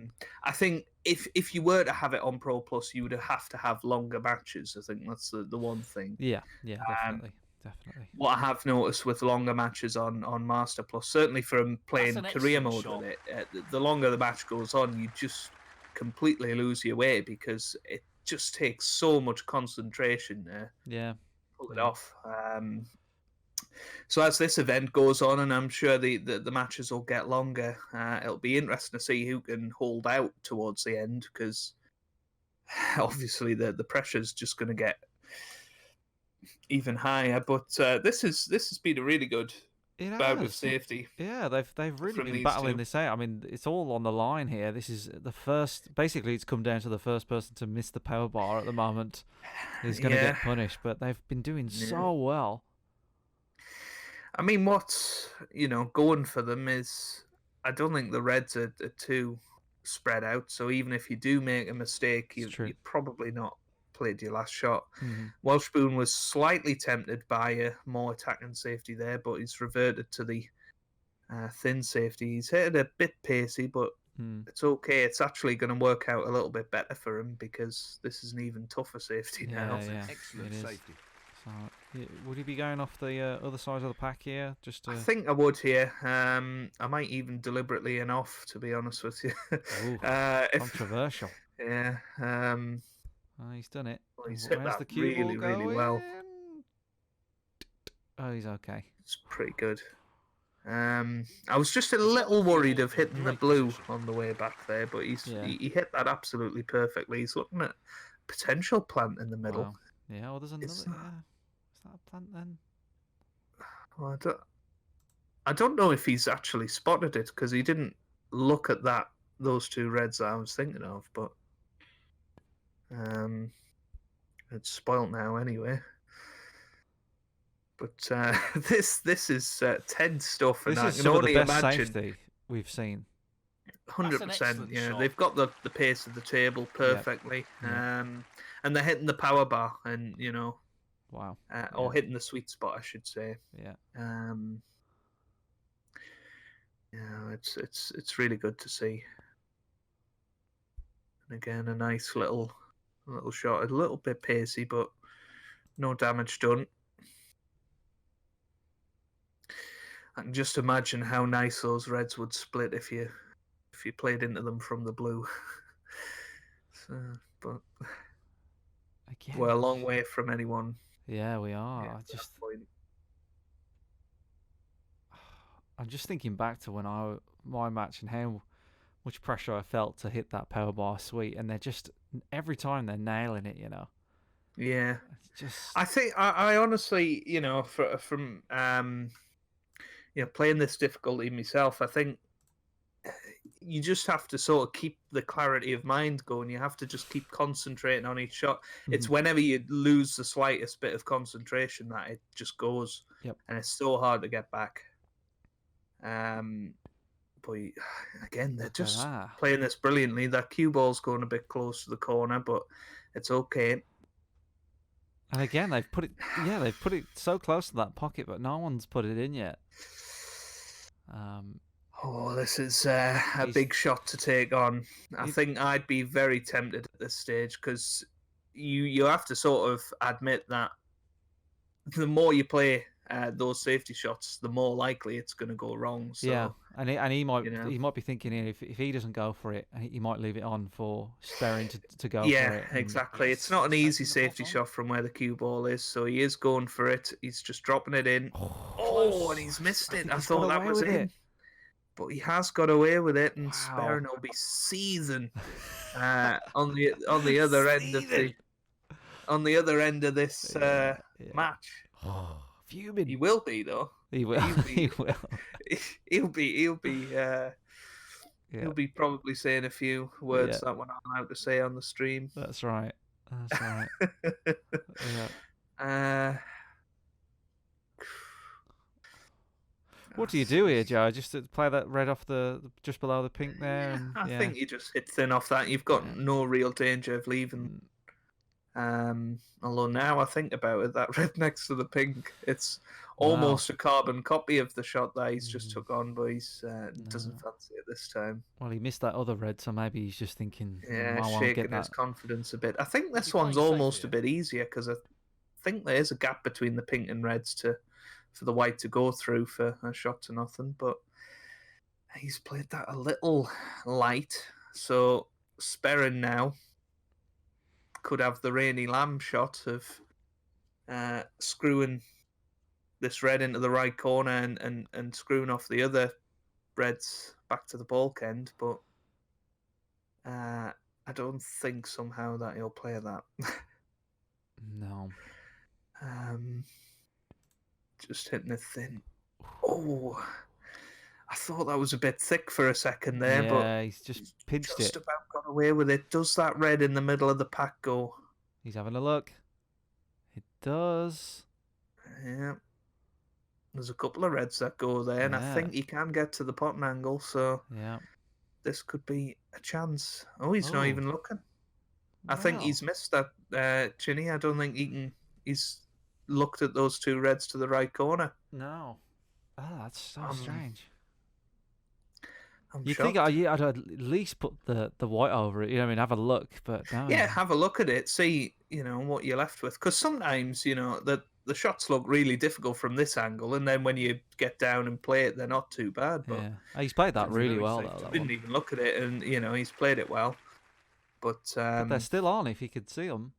I think if you were to have it on Pro Plus, you would have to have longer matches. I think that's the one thing. Yeah, definitely. What I have noticed with longer matches on Master Plus, certainly from playing That's an career excellent mode with it, the longer the match goes on, you just completely lose your way because it just takes so much concentration to pull it off. So as this event goes on, and I'm sure the matches will get longer, it'll be interesting to see who can hold out towards the end because obviously the pressure's just going to get even higher. But this has been a really good bout of safety. Yeah, they've really from been these battling two. this out. I mean, it's all on the line here. This is the first. Basically, it's come down to the first person to miss the power bar at the moment is going to get punished. But they've been doing so well. I mean, what's going for them is I don't think the Reds are too spread out. So even if you do make a mistake, you've probably not played your last shot. Welshbourne was slightly tempted by a more attacking safety there, but he's reverted to the thin safety. He's hit it a bit pacey, but it's okay. It's actually going to work out a little bit better for him because this is an even tougher safety now. Yeah, Excellent safety. So, would he be going off the other side of the pack here? I think I would here. I might even deliberately and off, to be honest with you. Ooh, controversial. Yeah. He's done it. Well, he's Where's hit that the cue ball really well. Oh, he's okay. It's pretty good. I was just a little worried of hitting the blue on the way back there, but he hit that absolutely perfectly. He's looking at potential plant in the middle. Wow. Yeah, well, there's another. Is Yeah. Is that a plant then? Well, I don't know if he's actually spotted it because he didn't look at those two reds that I was thinking of, but it's spoilt now anyway. But this is tense stuff, and This I is can some of the only best imagine. safety we've seen. 100%. Yeah, shot. they've got the pace of the table perfectly, and they're hitting the power bar, and Wow. or hitting the sweet spot, I should say. Yeah. It's really good to see. And again, a nice little shot, a little bit pacey, but no damage done. I can just imagine how nice those reds would split if you played into them from the blue. But Again. we're a long way from anyone. Yeah, we are. Yeah, I'm just thinking back to when my match and how much pressure I felt to hit that power bar sweet, and they're just every time they're nailing it. Yeah. It's just. I think I honestly, from playing this difficulty myself, I think you just have to sort of keep the clarity of mind going. You have to just keep concentrating on each shot. It's whenever you lose the slightest bit of concentration that it just goes. Yep. And it's so hard to get back. But again, they're just playing this brilliantly. That cue ball's going a bit close to the corner, but it's okay. And again, they've put it so close to that pocket, but no one's put it in yet. This is a big shot to take on. I think I'd be very tempted at this stage because you have to sort of admit that the more you play those safety shots, the more likely it's going to go wrong. So, yeah, and he might be thinking if he doesn't go for it, he might leave it on for Sperring to go for it. Yeah, exactly. It's not an easy safety shot from where the cue ball is, so he is going for it. He's just dropping it in. Oh, and he's missed it. I thought that was in. But he has got away with it, and Sperring will be seething on the other end of this match. Fuming. He will be though. He will. He will. He'll be probably saying a few words that we're not allowed to say on the stream. That's right. Yeah. What do you do here, Joe? Just to play that red off just below the pink there? And, I think you just hit thin off that. You've got no real danger of leaving. Although now I think about it, that red next to the pink, it's almost a carbon copy of the shot that he's just took on, but he doesn't fancy it this time. Well, he missed that other red, so maybe he's just thinking, shaking his confidence a bit. I think this one's almost a bit easier because I think there is a gap between the pink and reds for the white to go through for a shot to nothing, but he's played that a little light. So Sperring now could have the Rainy Lamb shot of screwing this red into the right corner and screwing off the other reds back to the balk end, but I don't think somehow that he'll play that. No. Just hitting it thin. Oh, I thought that was a bit thick for a second there, but he's just pinched just it. about got away with it. Does that red in the middle of the pack go? He's having a look. It does. Yeah. There's a couple of reds that go there, and I think he can get to the potting angle, so this could be a chance. Oh, he's not even looking. I think he's missed that, Chinny. I don't think he's looked at those two reds to the right corner. No. Oh, that's so strange. You think I'd at least put the white over it, have a look, but no. Yeah, have a look at it, see, what you're left with. Because sometimes, the shots look really difficult from this angle, and then when you get down and play it, they're not too bad. But he's played that really well, though. Didn't even look at it, and, he's played it well. But they're still on if you could see them.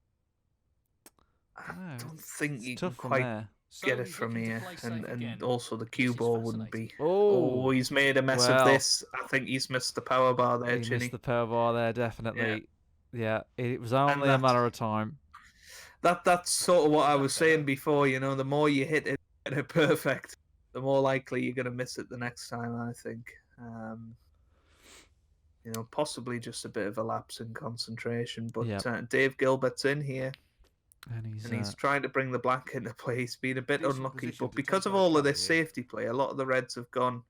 I don't think you tough can quite get it from here, and also the cue is ball wouldn't be. Oh, Oh, he's made a mess of this. I think he's missed the power bar there, he Chinny. missed the power bar there, definitely. Yeah, it was only a that's- matter of time. That's sort of what I was saying before. You know, the more you hit it, get it perfect, the more likely you're going to miss it the next time. I think. You know, possibly just a bit of a lapse in concentration, but Dave Gilbert's in here. And he's trying to bring the black into play. He's been a bit Decent unlucky, position but to because take of by all of cover this here. safety play, a lot of the Reds have gone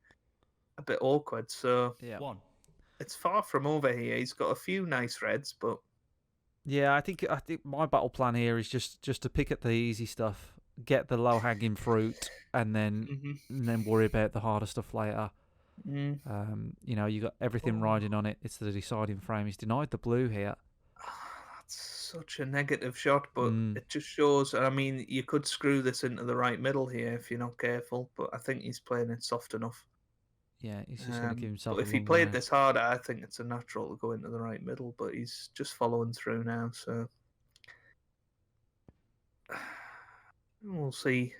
a bit awkward. So yeah. 1. it's far from over here. He's got a few nice Reds, but Yeah, I think my battle plan here is just to pick at the easy stuff, get the low hanging fruit, and then worry about the harder stuff later. You know, you got everything riding on it. It's the deciding frame. He's denied the blue here. that's such a negative shot. But it just shows. I mean, you could screw this into the right middle here if you're not careful. But I think he's playing it soft enough. Yeah, he's just going to give himself. But if he played this harder, I think it's a natural to go into the right middle. But he's just following through now, so we'll see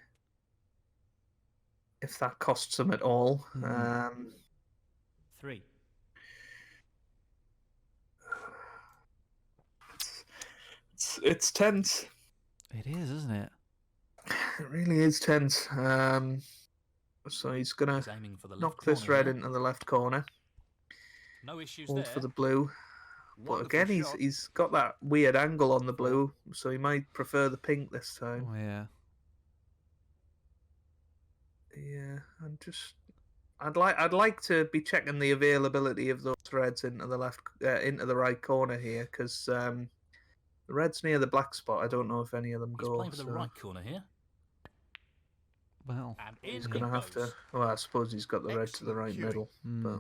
if that costs him at all. 3. It's tense. It is, isn't it? It really is tense. So he's gonna aiming for the knock left this corner red here. into the left corner. No issues Hold there. for the blue. But Wonderful again, shot. he's got that weird angle on the blue, so he might prefer the pink this time. Oh yeah. Yeah, I'd like to be checking the availability of those reds into the right corner here, because the reds near the black spot, I don't know if any of them He's go. playing for the So right corner here. Well, And in he's he gonna have to. goes. Well, I suppose he's got the red to the Excellent right cueing. middle, but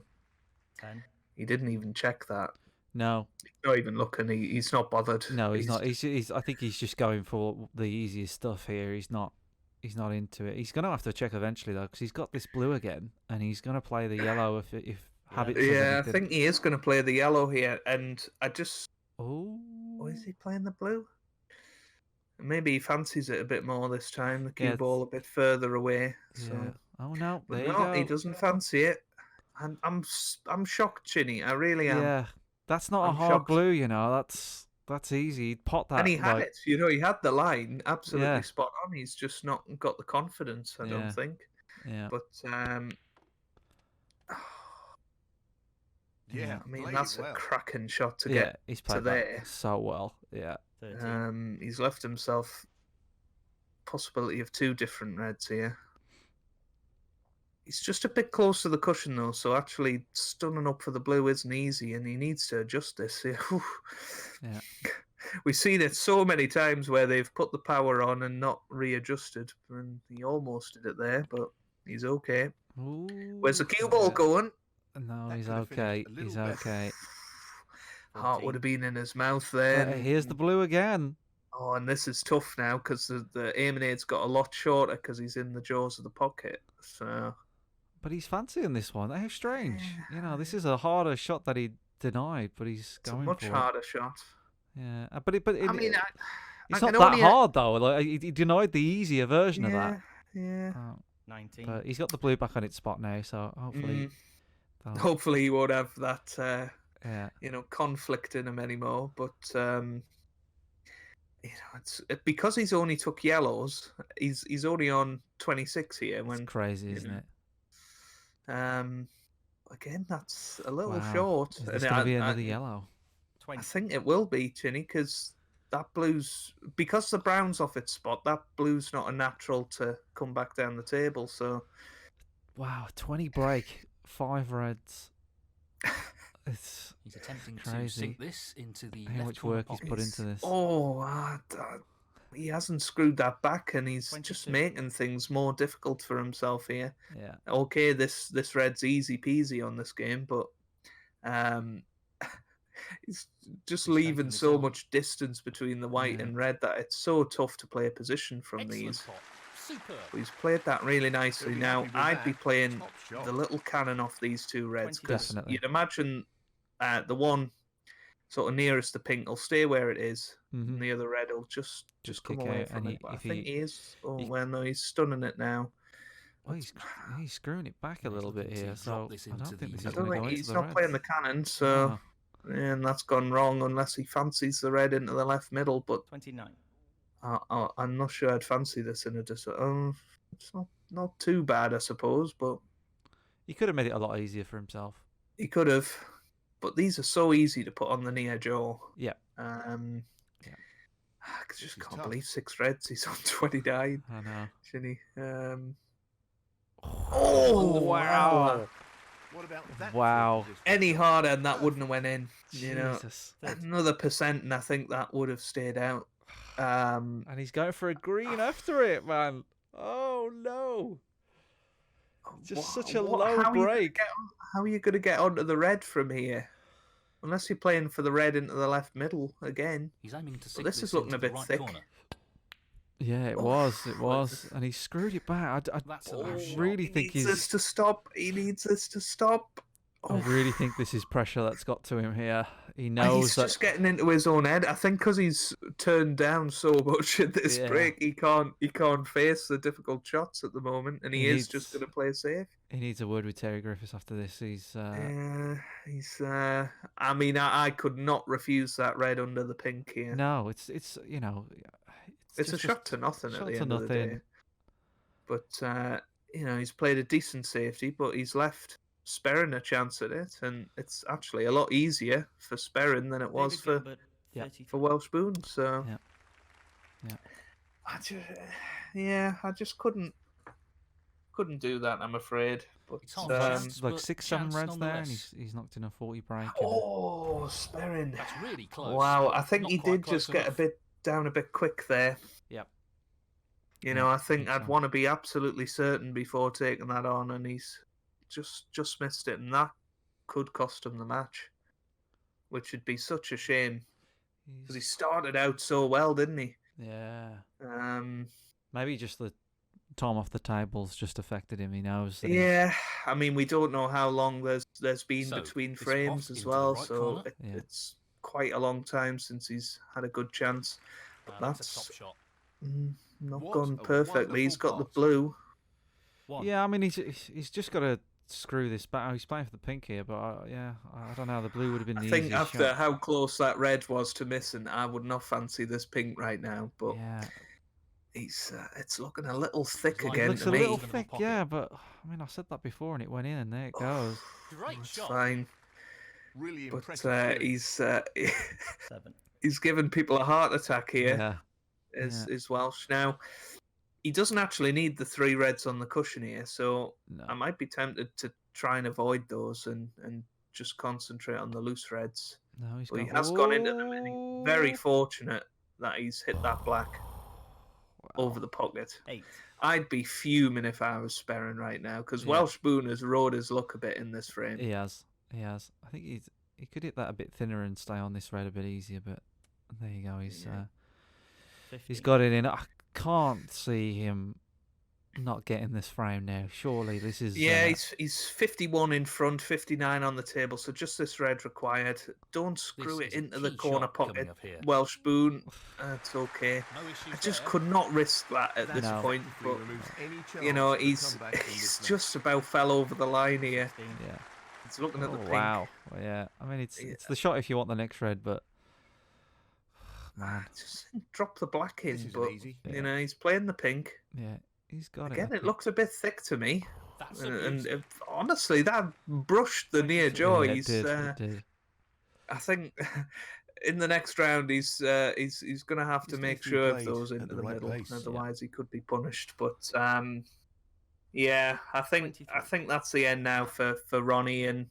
10. he didn't even check that. no, He's not even looking. He's not bothered. no, he's not. He's. I think he's just going for the easiest stuff here. He's not into it. He's going to have to check eventually though, because he's got this blue again, and he's going to play the yellow if habit. says Yeah, I anything. think he is going to play the yellow here, and I just. Oh. Oh, is he playing the blue? Maybe he fancies it a bit more this time. The cue Yeah, ball a bit further away. So. Yeah. Oh no, But there you no, go. he doesn't fancy it. And I'm shocked, Chinny. I really am. Yeah, that's not a I'm hard shocked. blue. You know, that's easy. He'd pot that. And he had like, it. You know, he had the line absolutely Yeah. spot on. He's just not got the confidence, I Yeah. don't think. Yeah. But Yeah, I mean, played that's it well. a cracking shot to Yeah, get. he's to played there. that so well. Yeah. 13. He's left himself possibility of 2 different reds here. He's just a bit close to the cushion though, so actually stunning up for the blue isn't easy, and he needs to adjust this here. Yeah. We've seen it so many times where they've put the power on and not readjusted, and he almost did it there, but he's okay. Ooh, Where's the cue ball going? No, That he's could have finished okay. a little He's better. okay. Heart would have been in his mouth But there. here's the blue again. Oh, and this is tough now because the aiming aid's got a lot shorter because he's in the jaws of the pocket. So. But he's fancying this one. How strange. You know, this is a harder shot that he denied, but he's It's a going much for harder shot. it. Yeah, but I mean, it's I not can that only- hard though. Like he denied the easier version of that. Yeah. Oh, 19. but he's got the blue back on its spot now, so hopefully, that'll- Hopefully he won't have that, yeah, conflict in him anymore. But it's because he's only took yellows. He's only on 26 here. it's When crazy, isn't it? again, that's a little Wow. short. Is this And going to I- be I- another yellow? I 20. think it will be, Chinny, because that blue's because the brown's off its spot. That blue's not a natural to come back down the table. So Wow, 20 break, 5 reds. It's He's attempting to Crazy. sink this into the how left much corner work he's pocket. put into this. he hasn't screwed that back, and he's just 22. making things more difficult for himself here. Yeah, Okay, this red's easy peasy on this game, but he's just He's leaving taking this so on. much distance between the white Yeah. and red that it's so tough to play a position from Excellent these. pot. Superb. But he's played that really nicely. He'll be Now, happy with I'd be that. playing Top shot. the little cannon off these 2 reds, because Definitely. you'd imagine the one sort of nearest the pink will stay where it is, Mhm. and the other red will just come kick away out, from and it. But I if think he is. Oh, he- well, no, he's stunning it now. Well, he's screwing it back a He's little bit looking to here, drop so this I don't into think the this I is don't going to think go into he's the not reds. playing the cannon, so No. and that's gone wrong unless he fancies the red into the left middle. But 29. I'm not sure I'd fancy this in a it's not too bad, I suppose, but He could have made it a lot easier for himself. he could have. But these are so easy to put on the near jaw. Yeah. Yeah. I just This is can't tough. believe 6 reds. He's on 29. I know. Shouldn't he? Oh, wow. What about that? Wow. Any harder and that wouldn't have went in. You know, Jesus. another percent, and I think that would have stayed out. And he's going for a green after it, man. Oh, no. Just such a low break. How are you going to get onto the red from here? Unless you're playing for the red into the left middle again. He's aiming to sink this is looking into a bit the right thick. corner. Yeah, it was. And he screwed it back. That's a I low shot. really think He needs this to stop. He needs this to stop. I really think this is pressure that's got to him here. He And knows he's that. just getting into his own head. I think because he's turned down so much at this Yeah. break, he can't face the difficult shots at the moment, and he is just going to play safe. He needs a word with Terry Griffiths after this. He's. I mean, I could not refuse that red under the pink here. No, it's you know. It's a just shot to nothing at shot the to end of the day. nothing. But you know, he's played a decent safety, but he's left Sperrin a chance at it, and it's actually a lot easier for Sperrin than it was David for Gilbert, Yeah. 33. Welsh Boone. So Yeah. I just couldn't do that. I'm afraid. But It's hard Like but 6-7 chance reds there, and nonetheless. he's knocked in a 40 break. oh, Sperrin. That's really close. Wow, but I think not he quite did close just get enough. down a bit quick there. Yep. You know, Yeah, I think think I'd so. want to be absolutely certain before taking that on, and he's just missed it, and that could cost him the match, which would be such a shame because he started out so well, didn't he? Yeah. Um, Maybe just the time off the tables just affected him. He knows that. yeah, I mean, we don't know how long there's been So, between it's frames off as into the well, right so corner. Yeah. it's quite a long time since he's had a good chance. But That's a that's top shot. not What gone a perfectly. He's got the wonderful blue. One. Yeah, I mean, he's just got to screw this back. He's playing for the pink here, but I don't know. The blue would have been the I think easiest after shot. how close that red was to missing, I would not fancy this pink right now. But Yeah, it's looking a little thick Like it again looks to a me. little Even in thick. the pocket. Yeah, but I mean, I said that before, and it went in, and there it goes. Great It's shot. fine, Really but impressive. he's 7. he's given people a heart attack here. Yeah, Is Welsh now? He doesn't actually need the 3 reds on the cushion here, so no. I might be tempted to try and avoid those and just concentrate on the loose reds. No, he's But he got. has gone into them, and he's very fortunate that he's hit that black over the pocket. 8. I'd be fuming if I was Sperrin right now, because Yeah. Welsh Boone has rode his luck a bit in this frame. He has. I think he could hit that a bit thinner and stay on this red a bit easier, but there you go. He's 50. got it in. I can't see him not getting this frame now. Surely this is. Yeah, he's 51 in front, 59 on the table, so just this red required. Don't screw This it is a into the key corner shot coming pocket. up here. Welsh Boone, it's okay. No issues I just there. could not risk that at this No. point, but But you know, he's just about fell over the line here. 16. Yeah. He's looking at the Oh, pink. wow. Well, yeah. I mean, it's Yeah. the shot if you want the next red, but man, Just drop the black in, This isn't but easy. Yeah. you know, he's playing the pink. yeah, he's got it. Again, I it think. looks a bit thick to me. That's a And beauty. honestly, that brushed the near jaw. Yeah, it He's, did. It did. I think, in the next round, he's going to have to He's make nicely sure of played those at into the the right middle. place. Yeah. Otherwise, he could be punished. But yeah, I think 23. that's the end now for Ronnie, and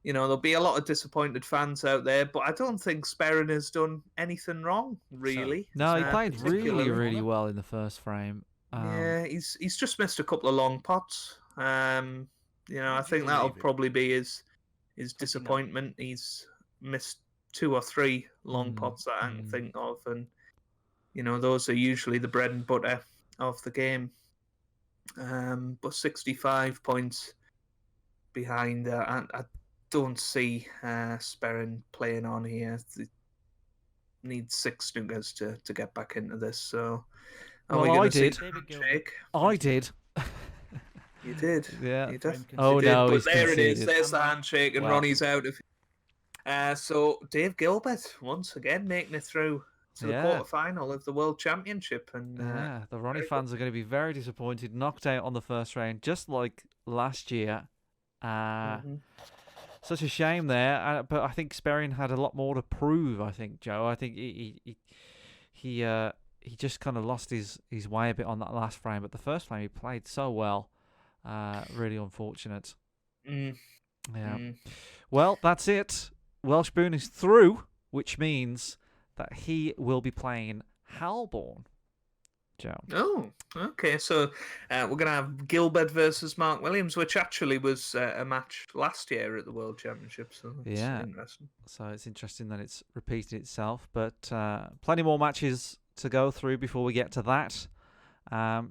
you know there'll be a lot of disappointed fans out there. But I don't think Sperrin has done anything wrong, really. No, he played really, particularly. really well in the first frame. Yeah, he's just missed a couple of long pots. You know, I Would you think that'll believe it? probably be his disappointment. He's missed 2 or 3 long pots that I can think of, and you know those are usually the bread and butter of the game. But 65 points behind, I don't see Sperrin playing on here. They need 6 snookers to get back into this. So, are we Well, going I to see did. David Gilbert. shake? I did. You did. Yeah. You definitely Oh, did. no, But he's there it is. conceded. There's the handshake, and Well. Ronnie's out of. So Dave Gilbert once again making it through to the Yeah. quarterfinal of the World Championship, and Yeah, the Ronnie very fans are going to be very disappointed. Knocked out on the first round, just like last year. Mhm. Such a shame there. But I think Sperrin had a lot more to prove. I think Joe. I think he just kind of lost his way a bit on that last frame. But the first frame he played so well. Really unfortunate. Mm. Yeah. Mm. Well, that's it. Welsh Boone is through, which means that he will be playing Halborn. Joe. Oh, okay. So we're going to have Gilbert versus Mark Williams, which actually was a match last year at the World Championship. So that's interesting. So it's interesting that it's repeated itself, but plenty more matches to go through before we get to that.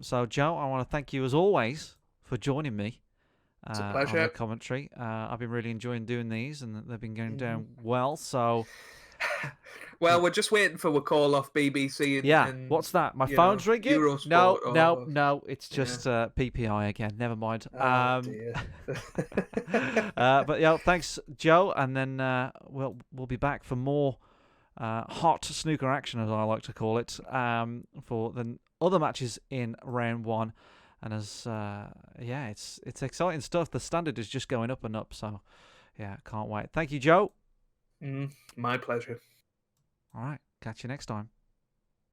So, Joe, I want to thank you as always for joining me. It's a On pleasure. the commentary. I've been really enjoying doing these, and they've been going down well. So, Well, we're just waiting for a call off BBC. And, what's that? My you phone's know, ringing? Eurosport or- No. It's just PPI again. Never mind. Oh, dear. But yeah, thanks, Joe. And then we'll be back for more hot snooker action, as I like to call it, for the other matches in round 1. And as it's exciting stuff. The standard is just going up and up. So yeah, can't wait. Thank you, Joe. My pleasure. All right, catch you next time.